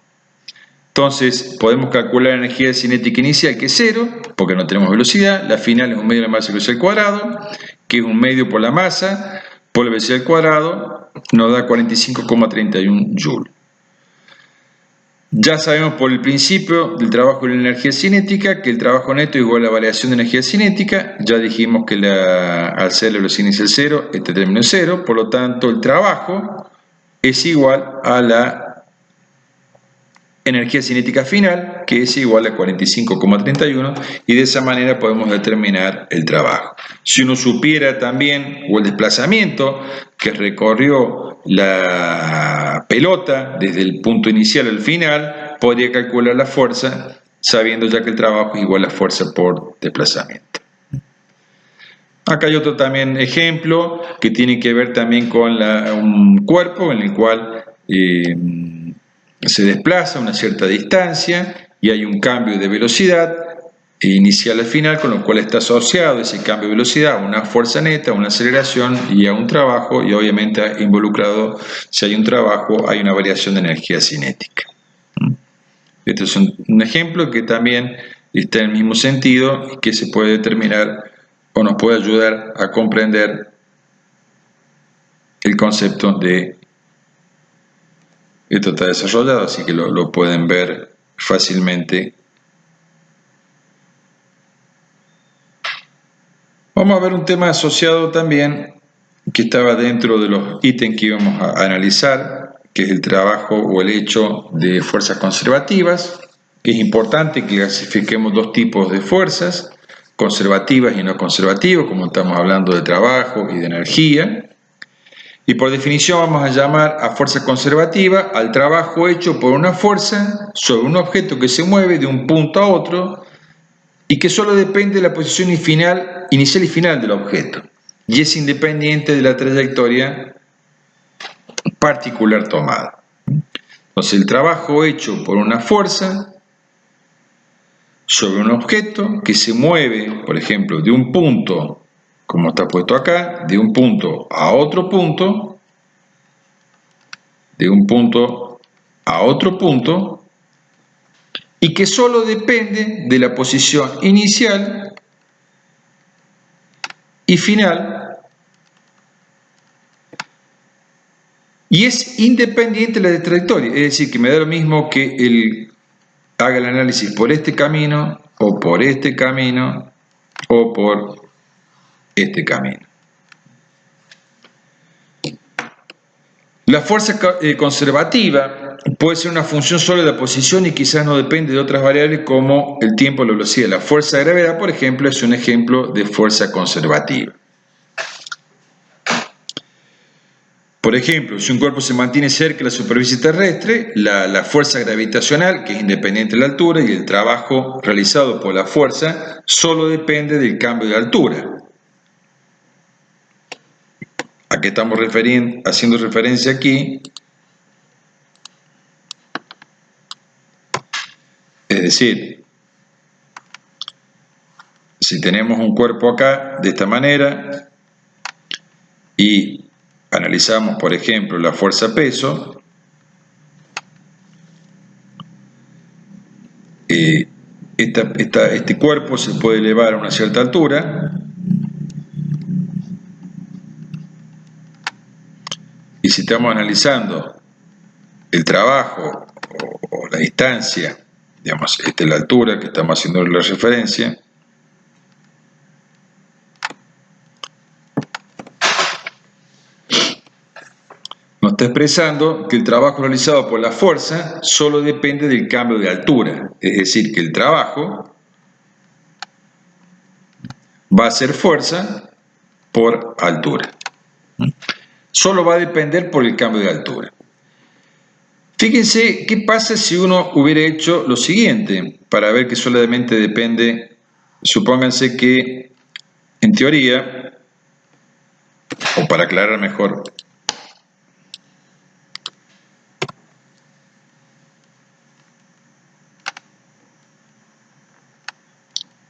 Entonces, podemos calcular la energía cinética inicial, que es 0, porque no tenemos velocidad. La final es un medio de la masa velocidad al cuadrado, que es un medio por la masa, por la velocidad al cuadrado, nos da 45,31 joules. Ya sabemos por el principio del trabajo de la energía cinética que el trabajo neto es igual a la variación de energía cinética. Ya dijimos que al ser la velocidad inicial 0, este término es 0, por lo tanto el trabajo es igual a la energía cinética final, que es igual a 45,31, y de esa manera podemos determinar el trabajo. Si uno supiera también, o el desplazamiento que recorrió la pelota desde el punto inicial al final, podría calcular la fuerza, sabiendo ya que el trabajo es igual a fuerza por desplazamiento. Acá hay otro también ejemplo que tiene que ver también con un cuerpo en el cual se desplaza a una cierta distancia y hay un cambio de velocidad inicial al final, con lo cual está asociado ese cambio de velocidad a una fuerza neta, a una aceleración y a un trabajo, y obviamente involucrado, si hay un trabajo, hay una variación de energía cinética. Este es un ejemplo que también está en el mismo sentido y que se puede determinar o nos puede ayudar a comprender el concepto de... Esto está desarrollado, así que lo pueden ver fácilmente. Vamos a ver un tema asociado también, que estaba dentro de los ítems que íbamos a analizar, que es el trabajo o el hecho de fuerzas conservativas. Es importante que clasifiquemos dos tipos de fuerzas, conservativas y no conservativas, como estamos hablando de trabajo y de energía. Y por definición vamos a llamar a fuerza conservativa al trabajo hecho por una fuerza sobre un objeto que se mueve de un punto a otro y que solo depende de la posición inicial y final del objeto y es independiente de la trayectoria particular tomada. Entonces el trabajo hecho por una fuerza sobre un objeto que se mueve, por ejemplo, de un punto, como está puesto acá, de un punto a otro punto, de un punto a otro punto, y que solo depende de la posición inicial y final, y es independiente de la trayectoria, es decir, que me da lo mismo que él haga el análisis por este camino, o por este camino, o por este camino. La fuerza conservativa puede ser una función solo de la posición y quizás no depende de otras variables como el tiempo o la velocidad. La fuerza de gravedad, por ejemplo, es un ejemplo de fuerza conservativa. Por ejemplo, si un cuerpo se mantiene cerca de la superficie terrestre, la fuerza gravitacional, que es independiente de la altura, y el trabajo realizado por la fuerza solo depende del cambio de altura. ¿A qué estamos haciendo referencia aquí? Es decir, si tenemos un cuerpo acá de esta manera y analizamos, por ejemplo, la fuerza peso, este cuerpo se puede elevar a una cierta altura y si estamos analizando el trabajo o la distancia digamos, esta es la altura que estamos haciendo la referencia. Nos está expresando que el trabajo realizado por la fuerza solo depende del cambio de altura, es decir, que el trabajo va a ser fuerza por altura. Solo va a depender por el cambio de altura. Fíjense qué pasa si uno hubiera hecho lo siguiente, para ver que solamente depende. Supónganse que, en teoría, o para aclarar mejor,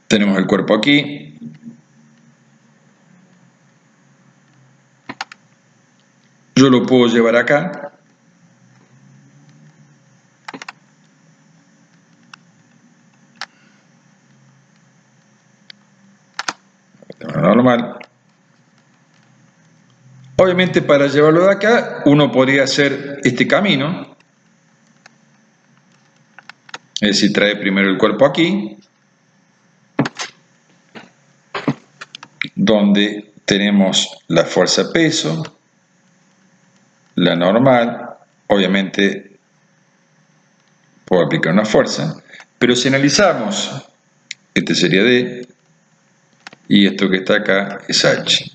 tenemos el cuerpo aquí, yo lo puedo llevar acá, normal. Obviamente para llevarlo de acá uno podría hacer este camino, es decir, trae primero el cuerpo aquí, donde tenemos la fuerza peso, la normal, obviamente puedo aplicar una fuerza, pero si analizamos, este sería D y esto que está acá es H.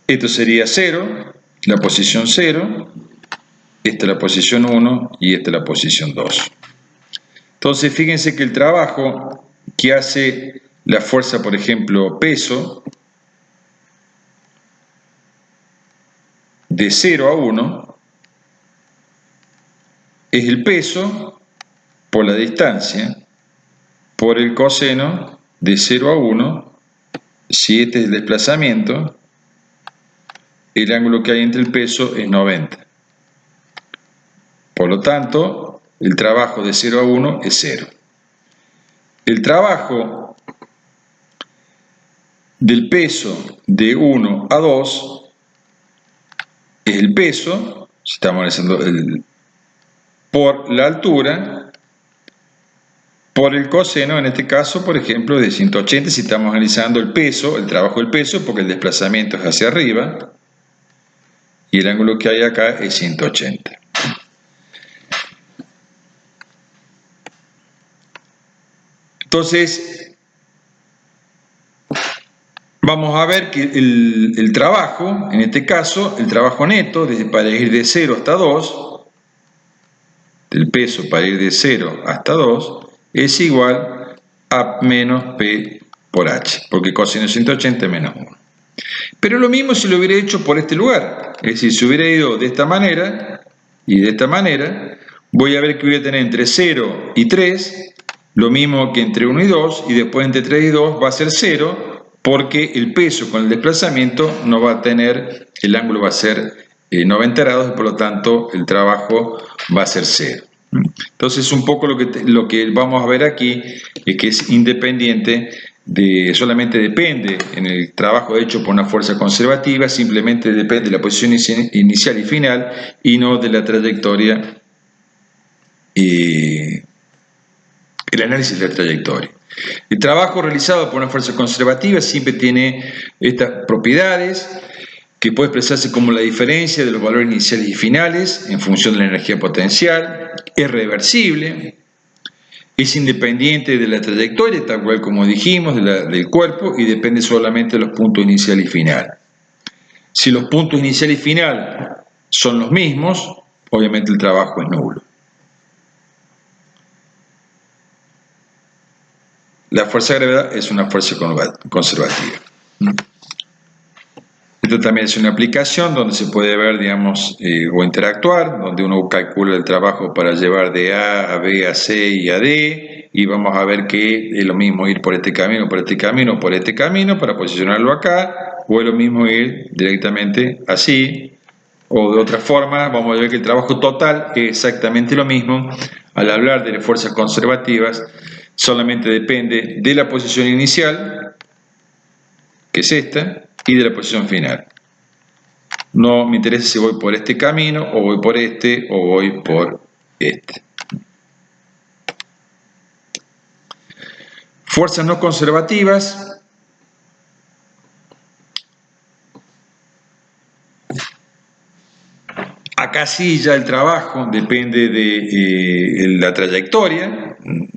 Esto sería 0, la posición 0, esta es la posición 1 y esta es la posición 2. Entonces fíjense que el trabajo que hace la fuerza, por ejemplo, peso, de 0 a 1, es el peso por la distancia, por el coseno de 0 a 1, si este es el desplazamiento, el ángulo que hay entre el peso es 90. Por lo tanto, el trabajo de 0 a 1 es 0. El trabajo del peso de 1 a 2 es el peso, si estamos analizando por la altura, por el coseno, en este caso, por ejemplo, de 180, si estamos analizando el peso, el trabajo del peso, porque el desplazamiento es hacia arriba, y el ángulo que hay acá es 180. Entonces, vamos a ver que el trabajo, en este caso, el trabajo neto, para ir de 0 hasta 2, el peso para ir de 0 hasta 2, es igual a menos P por H, porque coseno de 180 es menos 1. Pero lo mismo si lo hubiera hecho por este lugar, es decir, si hubiera ido de esta manera y de esta manera, voy a ver que voy a tener entre 0 y 3, lo mismo que entre 1 y 2, y después entre 3 y 2 va a ser 0, porque el peso con el desplazamiento no va a tener, el ángulo va a ser 90 grados, y por lo tanto el trabajo va a ser 0. Entonces un poco lo que vamos a ver aquí es que es independiente, solamente depende en el trabajo hecho por una fuerza conservativa, simplemente depende de la posición inicial y final y no de la trayectoria, el análisis de la trayectoria. El trabajo realizado por una fuerza conservativa siempre tiene estas propiedades, que puede expresarse como la diferencia de los valores iniciales y finales en función de la energía potencial, es reversible, es independiente de la trayectoria, tal cual como dijimos, del cuerpo, y depende solamente de los puntos inicial y final. Si los puntos inicial y final son los mismos, obviamente el trabajo es nulo. La fuerza de gravedad es una fuerza conservativa. Esto también es una aplicación donde se puede ver, digamos, o interactuar, donde uno calcula el trabajo para llevar de A a B a C y a D, y vamos a ver que es lo mismo ir por este camino, por este camino, por este camino, para posicionarlo acá, o es lo mismo ir directamente así, o de otra forma, vamos a ver que el trabajo total es exactamente lo mismo. Al hablar de las fuerzas conservativas, solamente depende de la posición inicial, que es esta, y de la posición final. No me interesa si voy por este camino, o voy por este, o voy por este. Fuerzas no conservativas. Acá sí ya el trabajo depende de la trayectoria.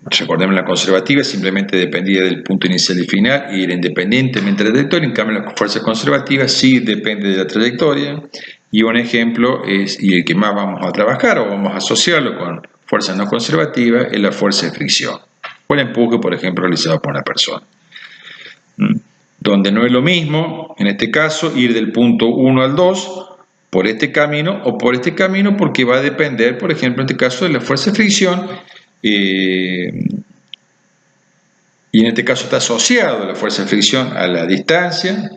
Recordemos, la conservativa simplemente dependía del punto inicial y final y era independientemente de la trayectoria. En cambio, la fuerza conservativa sí depende de la trayectoria. Y un ejemplo es, y el que más vamos a trabajar o vamos a asociarlo con fuerza no conservativa, es la fuerza de fricción o el empuje, por ejemplo, realizado por una persona. Donde no es lo mismo, en este caso, ir del punto 1 al 2 por este camino o por este camino, porque va a depender, por ejemplo, en este caso, de la fuerza de fricción, y en este caso está asociado la fuerza de fricción a la distancia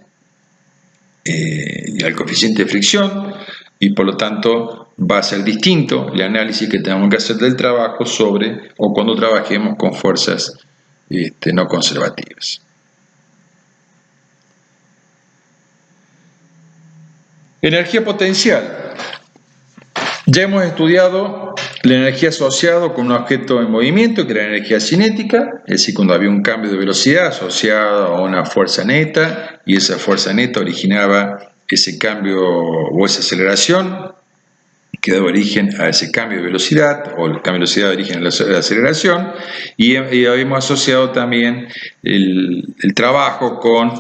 y al coeficiente de fricción, y por lo tanto va a ser distinto el análisis que tenemos que hacer del trabajo sobre o cuando trabajemos con fuerzas no conservativas. Energía potencial. Ya hemos estudiado la energía asociada con un objeto en movimiento, que era la energía cinética, es decir, cuando había un cambio de velocidad asociado a una fuerza neta, y esa fuerza neta originaba ese cambio o esa aceleración, que daba origen a ese cambio de velocidad, o el cambio de velocidad da origen a la aceleración, y habíamos asociado también el trabajo con...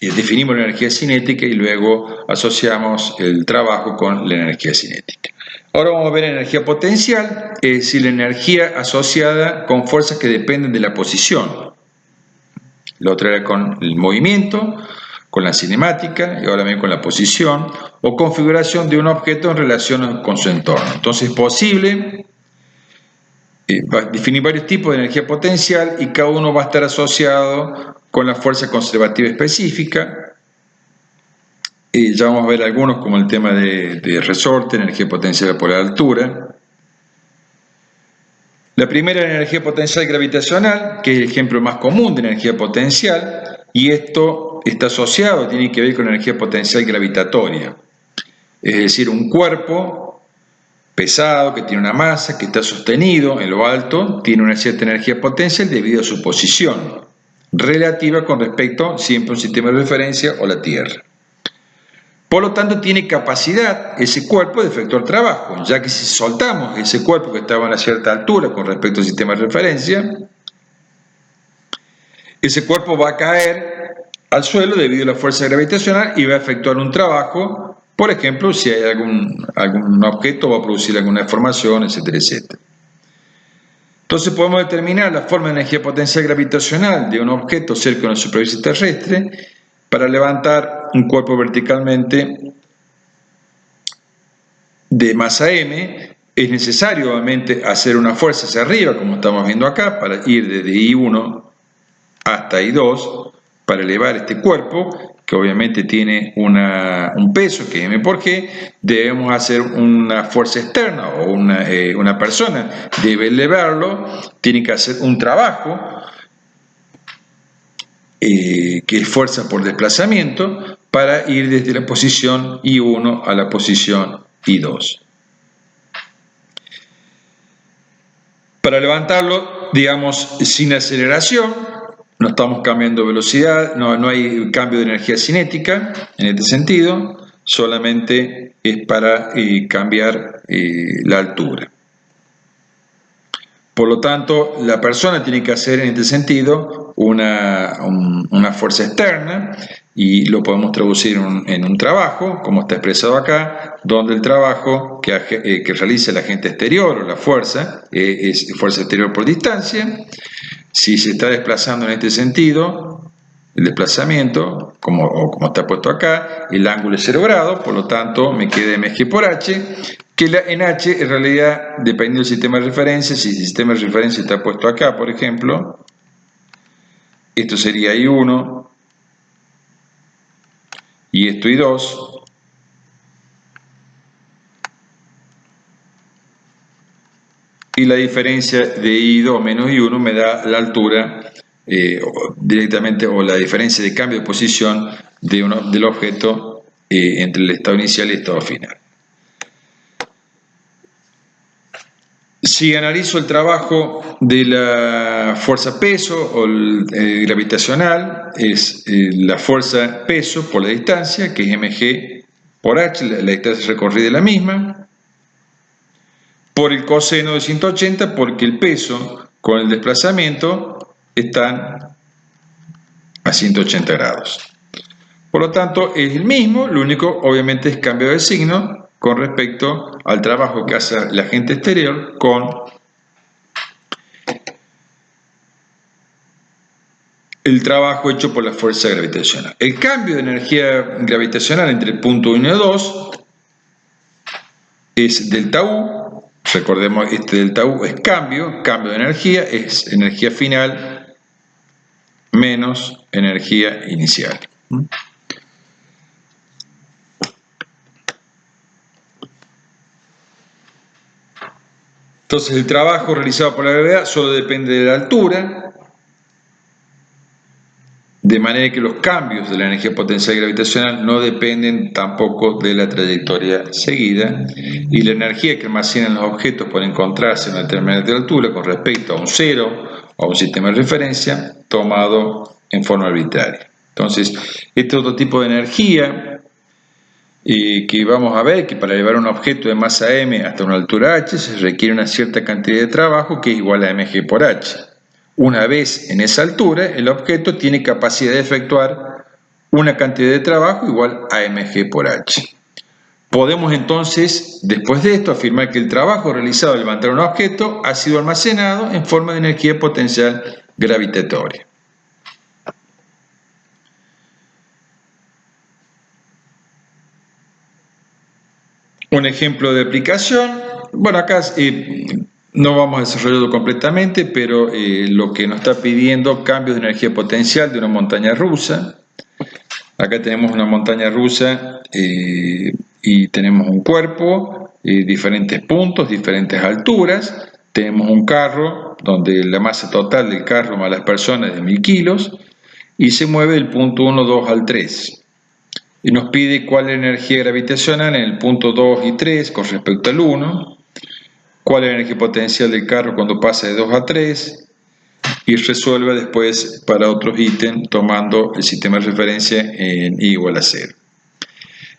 definimos la energía cinética y luego asociamos el trabajo con la energía cinética. Ahora vamos a ver la energía potencial, es decir, la energía asociada con fuerzas que dependen de la posición. La otra era con el movimiento, con la cinemática y ahora también con la posición o configuración de un objeto en relación con su entorno. Entonces es posible definir varios tipos de energía potencial y cada uno va a estar asociado con la fuerza conservativa específica. Ya vamos a ver algunos, como el tema de resorte, energía potencial por la altura. La primera es la energía potencial gravitacional, que es el ejemplo más común de energía potencial, y esto está asociado, tiene que ver con la energía potencial gravitatoria. Es decir, un cuerpo pesado, que tiene una masa, que está sostenido en lo alto, tiene una cierta energía potencial debido a su posición relativa con respecto siempre a un sistema de referencia o la Tierra. Por lo tanto, tiene capacidad ese cuerpo de efectuar trabajo, ya que si soltamos ese cuerpo que estaba a una cierta altura con respecto al sistema de referencia, ese cuerpo va a caer al suelo debido a la fuerza gravitacional y va a efectuar un trabajo. Por ejemplo, si hay algún objeto, va a producir alguna deformación, etcétera, etcétera. Entonces podemos determinar la forma de energía potencial gravitacional de un objeto cerca de una superficie terrestre para levantar un cuerpo verticalmente de masa m. Es necesario obviamente hacer una fuerza hacia arriba, como estamos viendo acá, para ir desde I1 hasta I2, para elevar este cuerpo, que obviamente tiene un peso que es m por g. Debemos hacer una fuerza externa, o una persona debe elevarlo, tiene que hacer un trabajo, que es fuerza por desplazamiento, para ir desde la posición I1 a la posición I2. Para levantarlo, digamos, sin aceleración, no estamos cambiando velocidad, no hay cambio de energía cinética en este sentido, solamente es para cambiar la altura. Por lo tanto, la persona tiene que hacer en este sentido una fuerza externa, y lo podemos traducir en un trabajo, como está expresado acá, donde el trabajo que realiza el agente exterior o la fuerza es fuerza exterior por distancia. Si se está desplazando en este sentido, el desplazamiento, como está puesto acá, el ángulo es 0 grados, por lo tanto me queda mg por h, que en h en realidad, dependiendo del sistema de referencia, si el sistema de referencia está puesto acá, por ejemplo, esto sería I1 y esto I2, y la diferencia de I2 menos I1 me da la altura directamente, o la diferencia de cambio de posición del objeto entre el estado inicial y el estado final. Si analizo el trabajo de la fuerza peso o gravitacional, es la fuerza peso por la distancia, que es mg por h, la distancia recorrida es la misma, por el coseno de 180, porque el peso con el desplazamiento están a 180 grados. Por lo tanto, es el mismo, lo único obviamente es cambio de signo con respecto al trabajo que hace el agente exterior con el trabajo hecho por la fuerza gravitacional. El cambio de energía gravitacional entre el punto 1 y 2 es delta U. Recordemos, este delta U es cambio de energía, es energía final menos energía inicial. Entonces el trabajo realizado por la gravedad solo depende de la altura, de manera que los cambios de la energía potencial gravitacional no dependen tampoco de la trayectoria seguida, y la energía que almacenan los objetos por encontrarse en una determinada altura con respecto a un cero o a un sistema de referencia tomado en forma arbitraria. Entonces, este otro tipo de energía que vamos a ver que para llevar un objeto de masa m hasta una altura h se requiere una cierta cantidad de trabajo que es igual a mg por h. Una vez en esa altura, el objeto tiene capacidad de efectuar una cantidad de trabajo igual a mg por h. Podemos entonces, después de esto, afirmar que el trabajo realizado al levantar un objeto ha sido almacenado en forma de energía potencial gravitatoria. Un ejemplo de aplicación, bueno, acá no vamos a desarrollarlo completamente, pero lo que nos está pidiendo cambios de energía potencial de una montaña rusa. Acá tenemos una montaña rusa y tenemos un cuerpo, diferentes puntos, diferentes alturas. Tenemos un carro donde la masa total del carro más las personas es de 1000 kilos y se mueve del punto 1, 2 al 3. Y nos pide cuál es la energía gravitacional en el punto 2 y 3 con respecto al 1, cuál es la energía potencial del carro cuando pasa de 2 a 3, y resuelve después para otros ítems tomando el sistema de referencia en I igual a 0.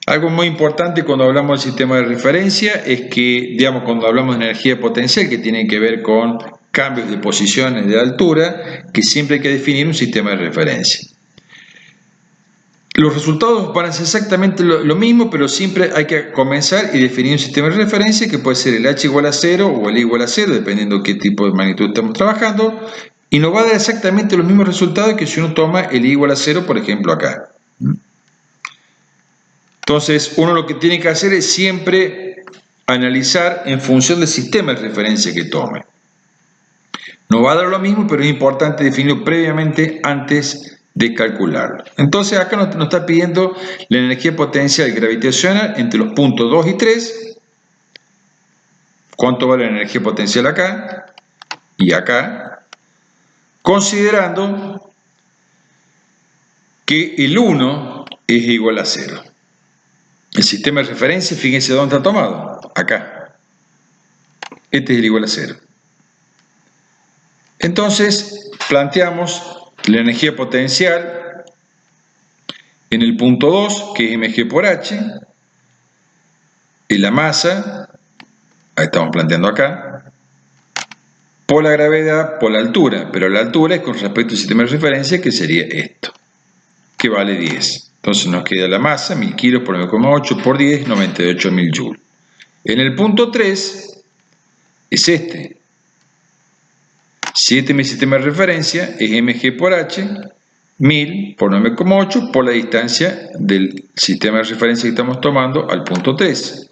Algo muy importante cuando hablamos del sistema de referencia es que, digamos, cuando hablamos de energía potencial, que tiene que ver con cambios de posiciones de altura, que siempre hay que definir un sistema de referencia. Los resultados van a ser exactamente lo mismo, pero siempre hay que comenzar y definir un sistema de referencia que puede ser el h igual a 0 o el i igual a 0, dependiendo de qué tipo de magnitud estamos trabajando, y nos va a dar exactamente los mismos resultados que si uno toma el i igual a 0, por ejemplo, acá. Entonces, uno lo que tiene que hacer es siempre analizar en función del sistema de referencia que tome. Nos va a dar lo mismo, pero es importante definirlo previamente antes de calcularlo. Entonces acá nos está pidiendo la energía potencial gravitacional entre los puntos 2 y 3. ¿Cuánto vale la energía potencial acá y acá? Considerando que el 1 es igual a 0. El sistema de referencia, fíjense dónde está tomado. Acá. Este es el igual a 0. Entonces planteamos la energía potencial en el punto 2, que es mg por h, y la masa, ahí estamos planteando acá, por la gravedad, por la altura, pero la altura es con respecto al sistema de referencia, que sería esto, que vale 10. Entonces nos queda la masa, 1000 kilos por 9,8 por 10, 98.000 joules. En el punto 3 es este. Si este es mi sistema de referencia, es mg por h, 1000 por 9,8 por la distancia del sistema de referencia que estamos tomando al punto 3,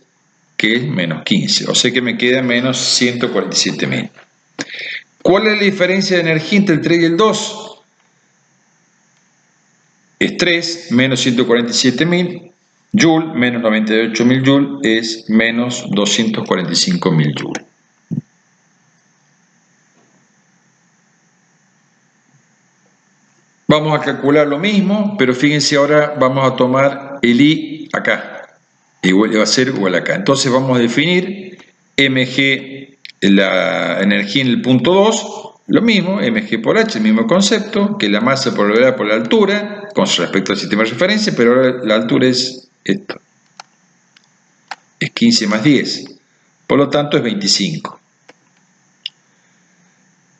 que es menos 15, o sea que me queda menos 147.000. ¿Cuál es la diferencia de energía entre el 3 y el 2? Es 3 menos 147.000 joules menos 98.000 joules es menos 245.000 joules. Vamos a calcular lo mismo, pero fíjense, ahora vamos a tomar el i acá, igual, va a ser igual acá. Entonces vamos a definir mg, la energía en el punto 2, lo mismo, mg por h, el mismo concepto, que la masa por la por la altura, con respecto al sistema de referencia, pero ahora la altura es esto, es 15 más 10, por lo tanto es 25.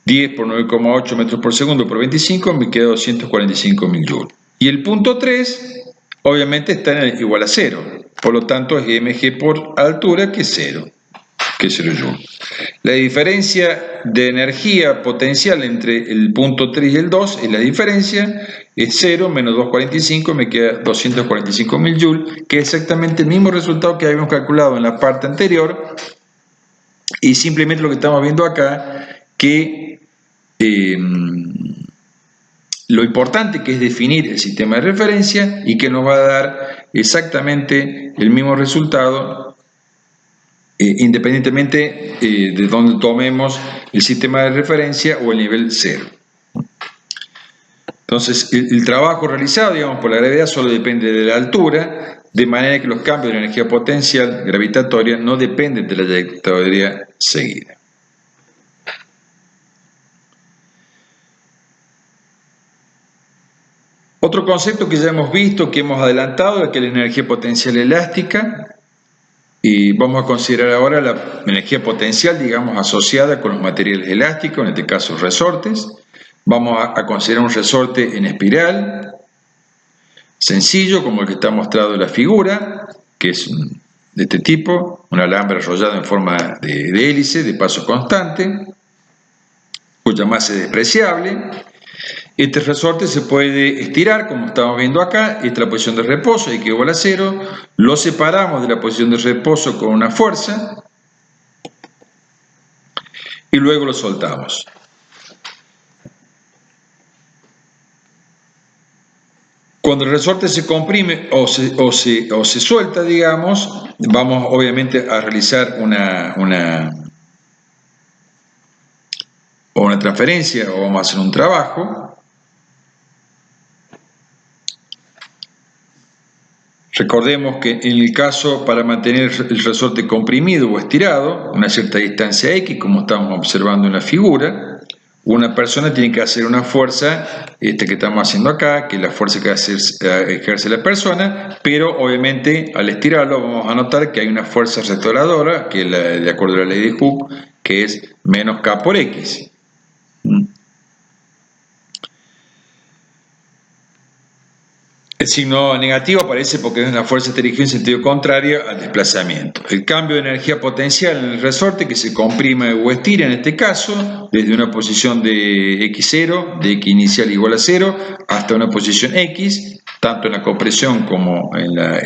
10 por 9,8 metros por segundo por 25 me queda 245.000 joules. Y el punto 3, obviamente está en el igual a 0, por lo tanto es mg por altura, que es 0 joules. La diferencia de energía potencial entre el punto 3 y el 2 es la diferencia, es 0 menos 245, me queda 245.000 joules, que es exactamente el mismo resultado que habíamos calculado en la parte anterior, y simplemente lo que estamos viendo acá, que lo importante que es definir el sistema de referencia y que nos va a dar exactamente el mismo resultado independientemente de donde tomemos el sistema de referencia o el nivel 0. Entonces el trabajo realizado, digamos, por la gravedad solo depende de la altura, de manera que los cambios de energía potencial gravitatoria no dependen de la trayectoria seguida. Otro concepto que ya hemos visto, que hemos adelantado, es que la energía potencial elástica, y vamos a considerar ahora la energía potencial, digamos, asociada con los materiales elásticos, en este caso resortes. Vamos a considerar un resorte en espiral, sencillo, como el que está mostrado en la figura, que es de este tipo, un alambre enrollado en forma de hélice, de paso constante, cuya masa es despreciable. Este resorte se puede estirar, como estamos viendo acá. Esta es la posición de reposo, y que igual a 0. Lo separamos de la posición de reposo con una fuerza y luego lo soltamos. Cuando el resorte se comprime o se suelta, digamos, vamos obviamente a realizar una transferencia, o vamos a hacer un trabajo. Recordemos que en el caso, para mantener el resorte comprimido o estirado, una cierta distancia X, como estamos observando en la figura, una persona tiene que hacer una fuerza, que estamos haciendo acá, que es la fuerza que ejerce la persona, pero obviamente al estirarlo vamos a notar que hay una fuerza restauradora, que es de acuerdo a la ley de Hooke, que es menos K por X. El signo negativo aparece porque es una fuerza dirigida en sentido contrario al desplazamiento. El cambio de energía potencial en el resorte, que se comprime o estira en este caso, desde una posición de X0, de X inicial igual a 0, hasta una posición X, tanto en la compresión como en la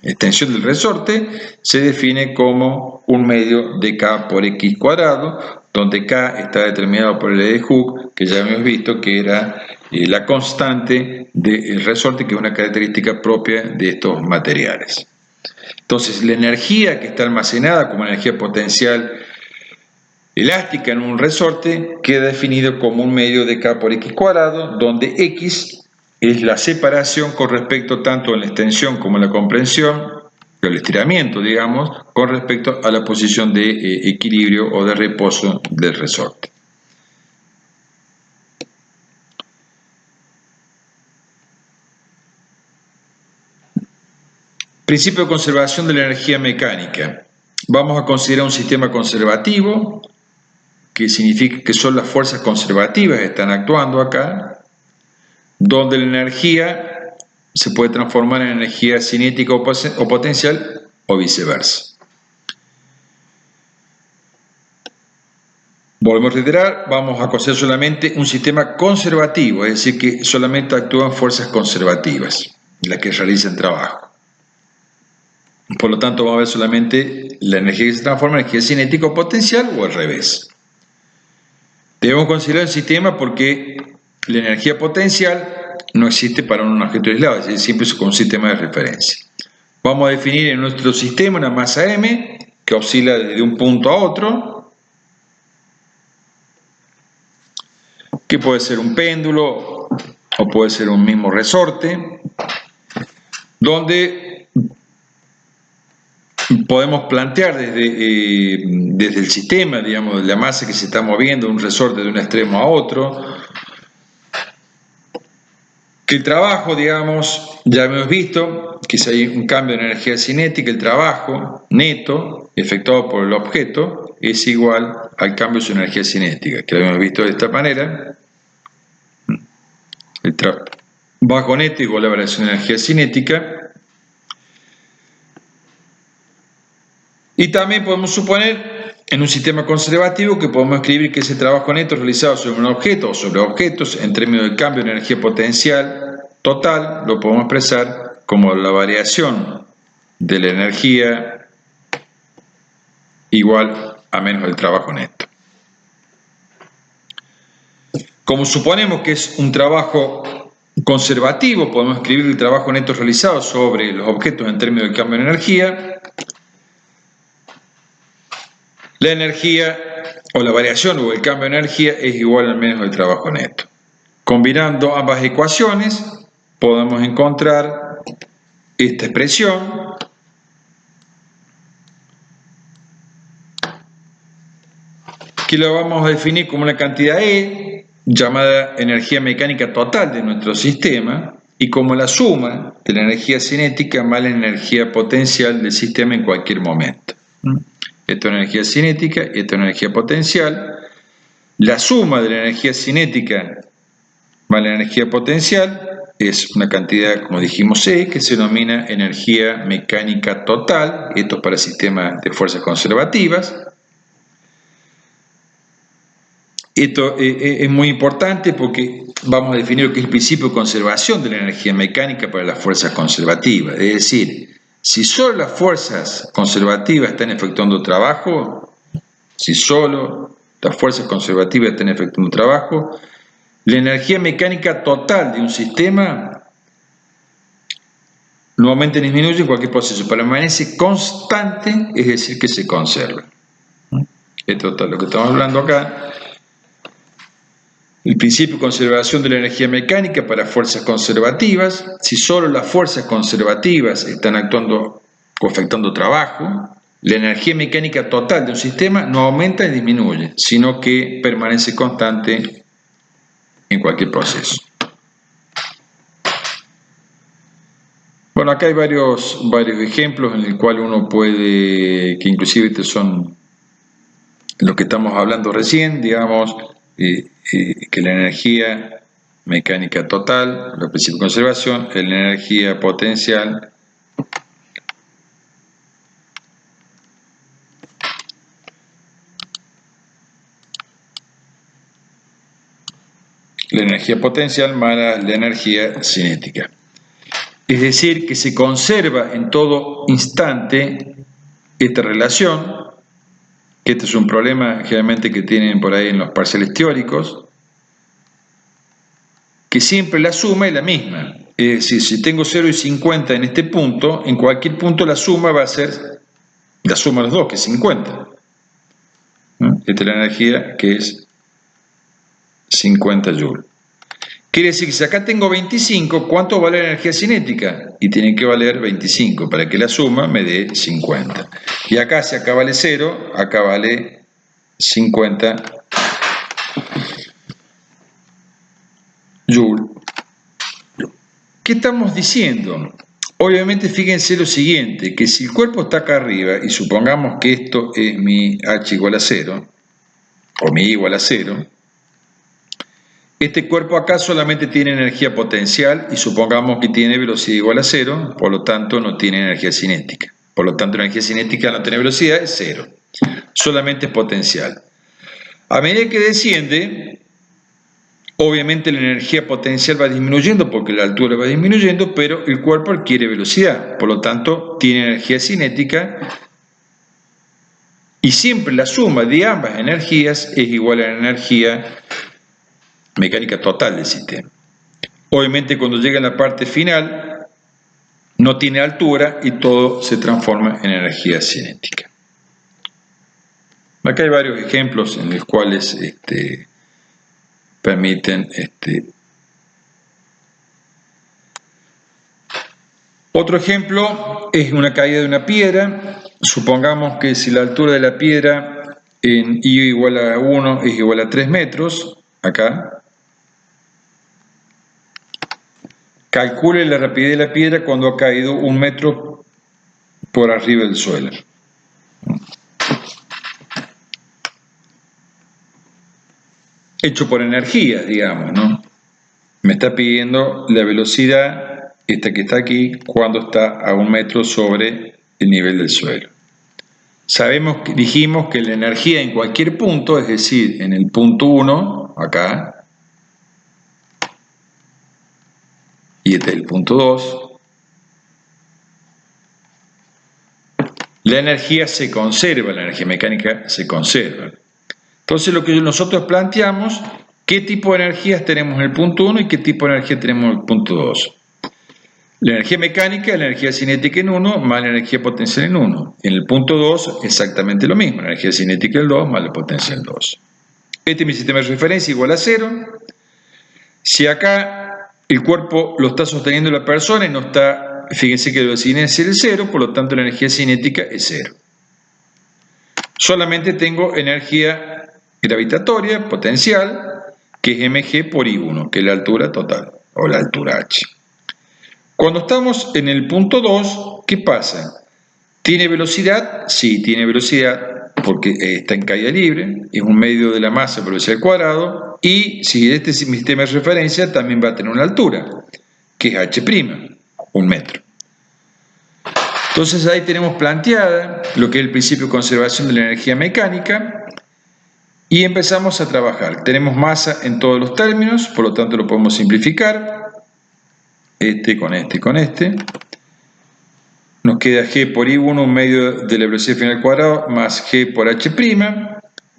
extensión del resorte, se define como un medio de K por X cuadrado, donde K está determinado por la ley de Hooke, que ya hemos visto que era la constante del resorte, que es una característica propia de estos materiales. Entonces, la energía que está almacenada como energía potencial elástica en un resorte queda definido como un medio de K por X cuadrado, donde X es la separación con respecto tanto a la extensión como a la comprensión, el estiramiento, digamos, con respecto a la posición de equilibrio o de reposo del resorte. Principio de conservación de la energía mecánica. Vamos a considerar un sistema conservativo, que significa que son las fuerzas conservativas que están actuando acá, donde la energía se puede transformar en energía cinética o potencial, o viceversa. Volvemos a reiterar, vamos a considerar solamente un sistema conservativo, es decir, que solamente actúan fuerzas conservativas, las que realizan trabajo. Por lo tanto, vamos a ver solamente la energía que se transforma en energía cinética o potencial, o al revés. Debemos considerar el sistema porque la energía potencial no existe para un objeto aislado, es decir, siempre es con un sistema de referencia. Vamos a definir en nuestro sistema una masa M que oscila de un punto a otro, que puede ser un péndulo o puede ser un mismo resorte, donde podemos plantear desde el sistema, digamos, de la masa que se está moviendo, un resorte de un extremo a otro, que el trabajo, digamos, ya hemos visto que si hay un cambio de energía cinética, el trabajo neto efectuado por el objeto es igual al cambio de su energía cinética, que lo hemos visto de esta manera. El trabajo neto igual a la variación de energía cinética. Y también podemos suponer, en un sistema conservativo, que podemos escribir que ese trabajo neto realizado sobre un objeto o sobre objetos en términos del cambio de energía potencial total, lo podemos expresar como la variación de la energía igual a menos el trabajo neto. Como suponemos que es un trabajo conservativo, podemos escribir el trabajo neto realizado sobre los objetos en términos del cambio de energía. La energía o la variación o el cambio de energía es igual al menos el trabajo neto. Combinando ambas ecuaciones podemos encontrar esta expresión que la vamos a definir como una cantidad E llamada energía mecánica total de nuestro sistema y como la suma de la energía cinética más la energía potencial del sistema en cualquier momento. Esto es energía cinética y esto es energía potencial. La suma de la energía cinética más la energía potencial es una cantidad, como dijimos, E, que se denomina energía mecánica total. Esto es para sistemas de fuerzas conservativas. Esto es muy importante porque vamos a definir lo que es el principio de conservación de la energía mecánica para las fuerzas conservativas. Es decir, si solo las fuerzas conservativas están efectuando trabajo, la energía mecánica total de un sistema no aumenta ni disminuye en cualquier proceso, permanece constante, es decir, que se conserva. Esto es lo que estamos hablando acá. El principio de conservación de la energía mecánica para fuerzas conservativas. Si solo las fuerzas conservativas están actuando o efectuando trabajo, la energía mecánica total de un sistema no aumenta ni disminuye, sino que permanece constante en cualquier proceso. Bueno, acá hay varios ejemplos en el cual uno puede, que inclusive estos son los que estamos hablando recién, digamos, que la energía mecánica total, los principios de conservación, la energía potencial, más la energía cinética. Es decir, que se conserva en todo instante esta relación, que este es un problema generalmente que tienen por ahí en los parciales teóricos, que siempre la suma es la misma. Es decir, si tengo 0 y 50 en este punto, en cualquier punto la suma va a ser la suma de los dos, que es 50. Esta es la energía que es 50 joules. Quiere decir que si acá tengo 25, ¿cuánto vale la energía cinética? Y tiene que valer 25 para que la suma me dé 50. Y acá, si acá vale 0, acá vale 50 joules. ¿Qué estamos diciendo? Obviamente, fíjense lo siguiente, que si el cuerpo está acá arriba, y supongamos que esto es mi H igual a 0, o mi I igual a 0, este cuerpo acá solamente tiene energía potencial y supongamos que tiene velocidad igual a 0, por lo tanto no tiene energía cinética. Por lo tanto, la energía cinética al no tener velocidad es 0. Solamente es potencial. A medida que desciende, obviamente la energía potencial va disminuyendo porque la altura va disminuyendo, pero el cuerpo adquiere velocidad. Por lo tanto, tiene energía cinética y siempre la suma de ambas energías es igual a la energía mecánica total del sistema. Obviamente cuando llega a la parte final no tiene altura y todo se transforma en energía cinética. Acá hay varios ejemplos en los cuales permiten Otro ejemplo es una caída de una piedra. Supongamos que si la altura de la piedra en I igual a 1 es igual a 3 metros, acá, calcule la rapidez de la piedra cuando ha caído 1 metro por arriba del suelo. Hecho por energía, digamos, ¿no? Me está pidiendo la velocidad, esta que está aquí, cuando está a 1 metro sobre el nivel del suelo. Dijimos que la energía en cualquier punto, es decir, en el punto 1, acá, y este es el punto 2, la energía se conserva, la energía mecánica se conserva. Entonces lo que nosotros planteamos, ¿qué tipo de energías tenemos en el punto 1 y qué tipo de energía tenemos en el punto 2? La energía mecánica es la energía cinética en 1 más la energía potencial en 1. En el punto 2 exactamente lo mismo, la energía cinética en 2 más la potencial en 2. Este es mi sistema de referencia igual a 0. Si acá el cuerpo lo está sosteniendo la persona y no está, fíjense que la velocidad es 0, por lo tanto la energía cinética es 0. Solamente tengo energía gravitatoria, potencial, que es mg por I1, que es la altura total, o la altura h. Cuando estamos en el punto 2, ¿qué pasa? ¿Tiene velocidad? Sí, tiene velocidad, porque está en caída libre, es un medio de la masa por velocidad al cuadrado, y si este es mi sistema de referencia, también va a tener una altura, que es h', 1 metro. Entonces ahí tenemos planteada lo que es el principio de conservación de la energía mecánica, y empezamos a trabajar. Tenemos masa en todos los términos, por lo tanto lo podemos simplificar. Este con este con este. Nos queda g por I1, un medio de la velocidad final al cuadrado, más g por h'.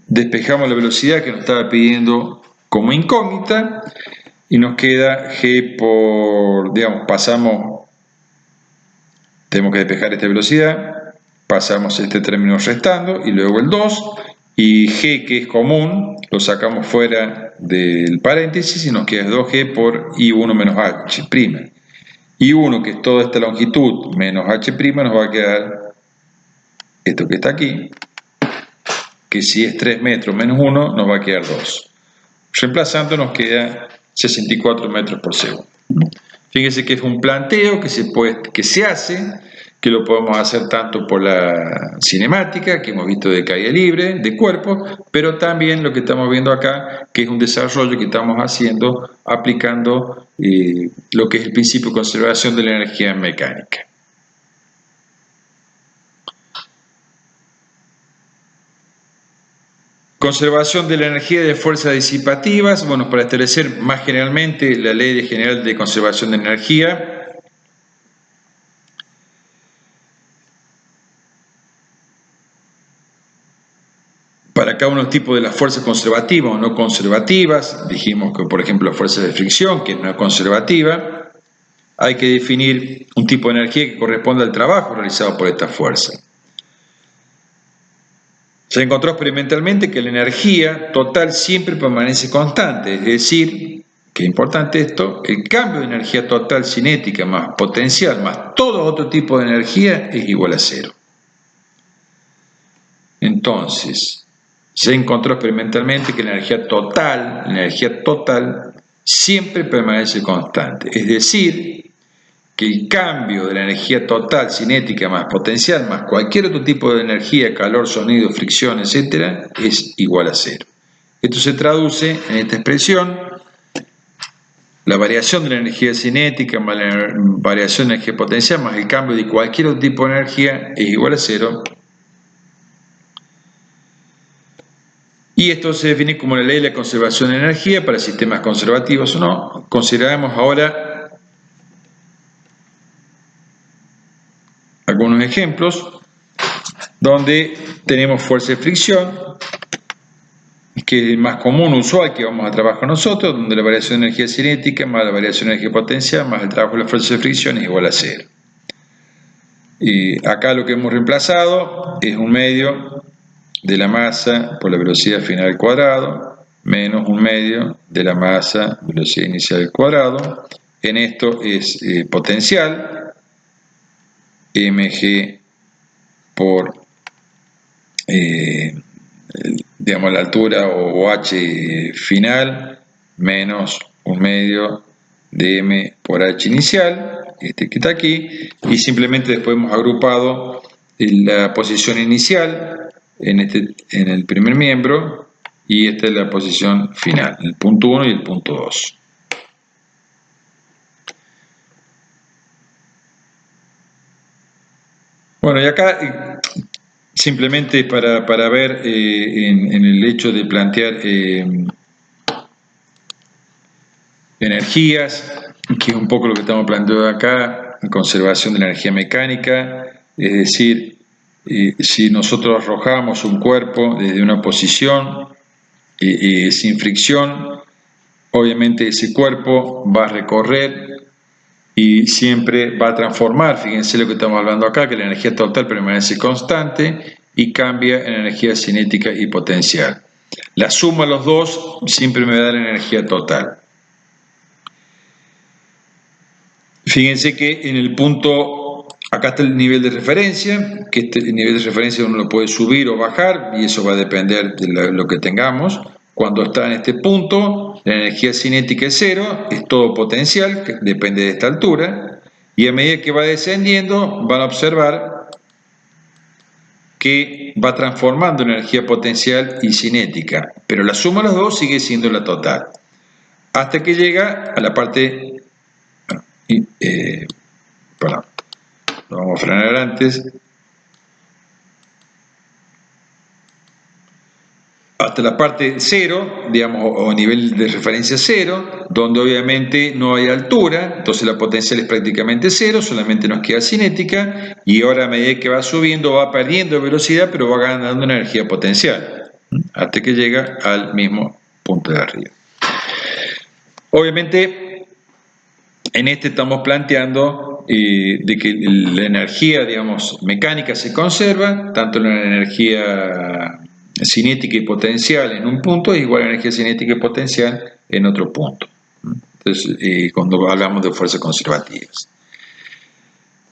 Despejamos la velocidad que nos estaba pidiendo como incógnita. Y nos queda g por, digamos, tenemos que despejar esta velocidad. Pasamos este término restando y luego el 2. Y g, que es común, lo sacamos fuera del paréntesis y nos queda 2g por I1 menos h'. I1, que es toda esta longitud, menos h', nos va a quedar esto que está aquí, que si es 3 metros menos 1, nos va a quedar 2. Reemplazando nos queda 64 metros por segundo. Fíjense que es un planteo que se hace, que lo podemos hacer tanto por la cinemática, que hemos visto de caída libre, de cuerpo, pero también lo que estamos viendo acá, que es un desarrollo que estamos haciendo aplicando lo que es el principio de conservación de la energía mecánica. Conservación de la energía de fuerzas disipativas. Bueno, para establecer más generalmente la Ley General de Conservación de Energía, para cada uno de los tipos de las fuerzas conservativas o no conservativas, dijimos que por ejemplo la fuerza de fricción, que no es conservativa, hay que definir un tipo de energía que corresponde al trabajo realizado por esta fuerza. Se encontró experimentalmente que la energía total siempre permanece constante, es decir, que es importante esto, el cambio de energía total cinética más potencial más todo otro tipo de energía es igual a 0. Entonces, se encontró experimentalmente que la energía total siempre permanece constante, es decir, que el cambio de la energía total cinética más potencial más cualquier otro tipo de energía, calor, sonido, fricción, etc., es igual a 0. Esto se traduce en esta expresión: la variación de la energía cinética más la variación de la energía potencial más el cambio de cualquier otro tipo de energía es igual a 0. Y esto se define como la ley de la conservación de energía para sistemas conservativos o no. Consideramos ahora algunos ejemplos donde tenemos fuerza de fricción, que es el más común, usual, que vamos a trabajar nosotros, donde la variación de energía cinética más la variación de energía potencial más el trabajo de la fuerza de fricción es igual a 0. Y acá lo que hemos reemplazado es un medio de la masa por la velocidad final al cuadrado menos un medio de la masa velocidad inicial al cuadrado. En esto es potencial, mg por, digamos, la altura o h final menos 1/2 de m por h inicial, este que está aquí, y simplemente después hemos agrupado la posición inicial en el primer miembro, y esta es la posición final, el punto 1 y el punto 2. Bueno, y acá simplemente para ver en el hecho de plantear energías, que es un poco lo que estamos planteando acá, conservación de la energía mecánica, es decir, si nosotros arrojamos un cuerpo desde una posición sin fricción, obviamente ese cuerpo va a recorrer y siempre va a transformar. Fíjense lo que estamos hablando acá, que la energía total permanece constante y cambia en energía cinética y potencial. La suma de los dos siempre me da la energía total. Fíjense que en el punto, acá está el nivel de referencia, que este nivel de referencia uno lo puede subir o bajar, y eso va a depender de lo que tengamos. Cuando está en este punto, la energía cinética es 0, es todo potencial, que depende de esta altura, y a medida que va descendiendo, van a observar que va transformando energía potencial y cinética, pero la suma de los dos sigue siendo la total, hasta que llega a la parte... perdón, lo vamos a frenar antes, hasta la parte 0, digamos, o nivel de referencia 0, donde obviamente no hay altura, entonces la potencial es prácticamente 0, solamente nos queda cinética, y ahora a medida que va subiendo va perdiendo velocidad, pero va ganando energía potencial, hasta que llega al mismo punto de arriba. Obviamente, en este estamos planteando de que la energía, digamos, mecánica se conserva, tanto la energía cinética y potencial en un punto es igual a la energía cinética y potencial en otro punto. Entonces, cuando hablamos de fuerzas conservativas.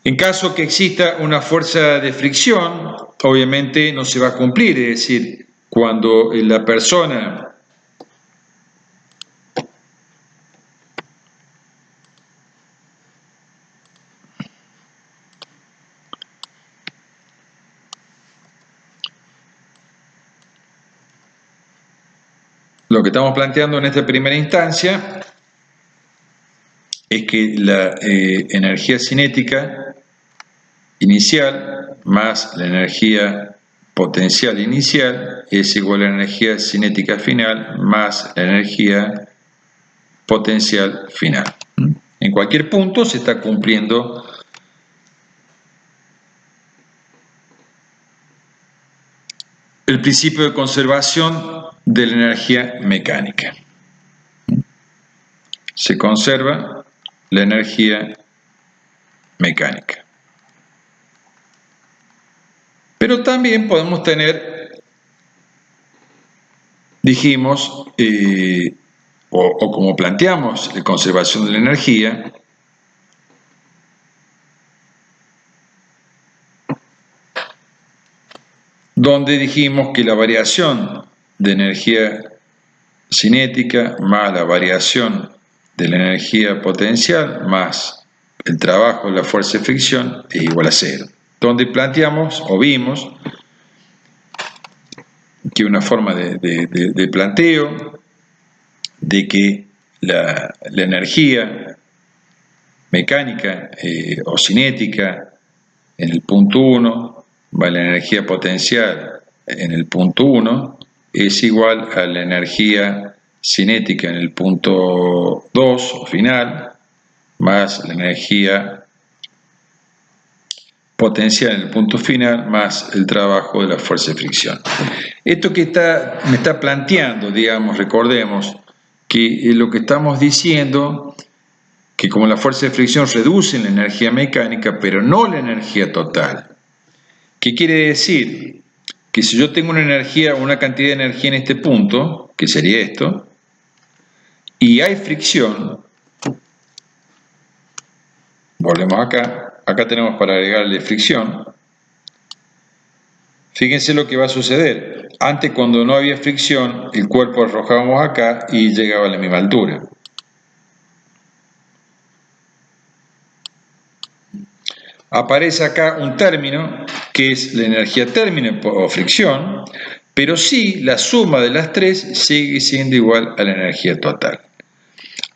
En caso que exista una fuerza de fricción, obviamente no se va a cumplir, es decir, cuando la persona... Lo que estamos planteando en esta primera instancia es que la energía cinética inicial más la energía potencial inicial es igual a la energía cinética final más la energía potencial final. En cualquier punto se está cumpliendo el principio de conservación de la energía mecánica. Se conserva la energía mecánica. Pero también podemos tener, dijimos, o como planteamos, la conservación de la energía, donde dijimos que la variación de energía cinética más la variación de la energía potencial más el trabajo de la fuerza de fricción es igual a 0. Donde planteamos o vimos que una forma de planteo de que la energía mecánica o cinética en el punto 1 va la energía potencial en el punto 1 es igual a la energía cinética en el punto 2 o final más la energía potencial en el punto final más el trabajo de la fuerza de fricción. Esto que me está planteando, digamos, recordemos que lo que estamos diciendo, que como la fuerza de fricción reduce la energía mecánica, pero no la energía total. ¿Qué quiere decir? Que si yo tengo una cantidad de energía en este punto, que sería esto, y hay fricción, volvemos acá, acá tenemos para agregarle fricción. Fíjense lo que va a suceder. Antes, cuando no había fricción, el cuerpo arrojábamos acá y llegaba a la misma altura. Aparece acá un término que es la energía térmica o fricción, pero sí la suma de las tres sigue siendo igual a la energía total.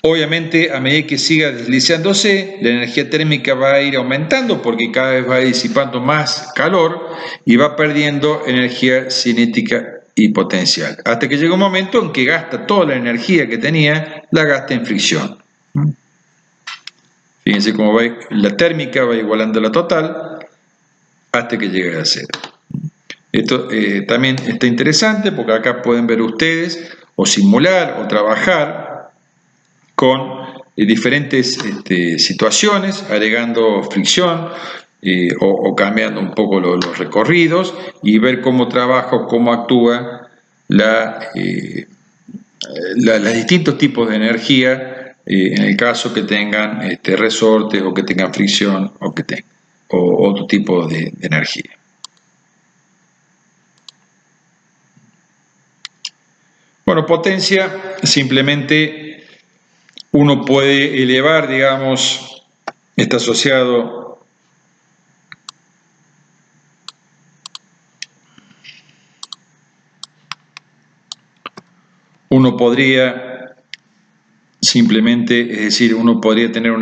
Obviamente, a medida que siga deslizándose, la energía térmica va a ir aumentando porque cada vez va disipando más calor y va perdiendo energía cinética y potencial. Hasta que llega un momento en que gasta toda la energía que tenía, la gasta en fricción. Fíjense cómo va, la térmica va igualando la total hasta que llegue a cero. Esto también está interesante porque acá pueden ver ustedes o simular o trabajar con diferentes situaciones, agregando fricción o cambiando un poco los recorridos y ver cómo trabaja o cómo actúa los distintos tipos de energía en el caso que tengan resortes o que tengan fricción o otro tipo de energía. Bueno, potencia simplemente uno puede elevar, digamos, está asociado uno podría simplemente, es decir, uno podría tener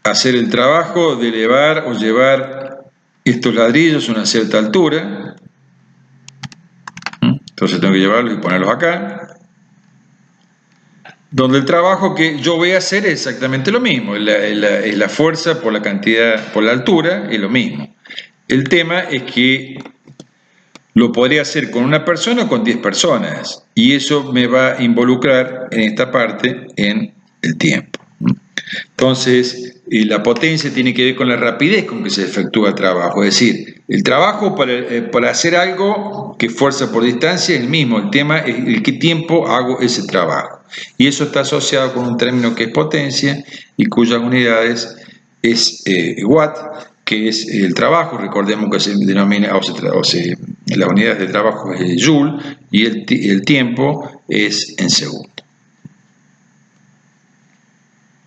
hacer el trabajo de elevar o llevar estos ladrillos a una cierta altura. Entonces tengo que llevarlos y ponerlos acá. Donde el trabajo que yo voy a hacer es exactamente lo mismo. Es la fuerza por la cantidad, por la altura, es lo mismo. El tema es que lo podría hacer con una persona o con 10 personas. Y eso me va a involucrar en esta parte en el tiempo. Entonces, la potencia tiene que ver con la rapidez con que se efectúa el trabajo. Es decir, el trabajo para hacer algo que fuerza por distancia es el mismo. El tema es el qué tiempo hago ese trabajo. Y eso está asociado con un término que es potencia y cuyas unidades es watt, que es el trabajo. Recordemos que se denomina, las unidades de trabajo es joule y el tiempo es en segundo.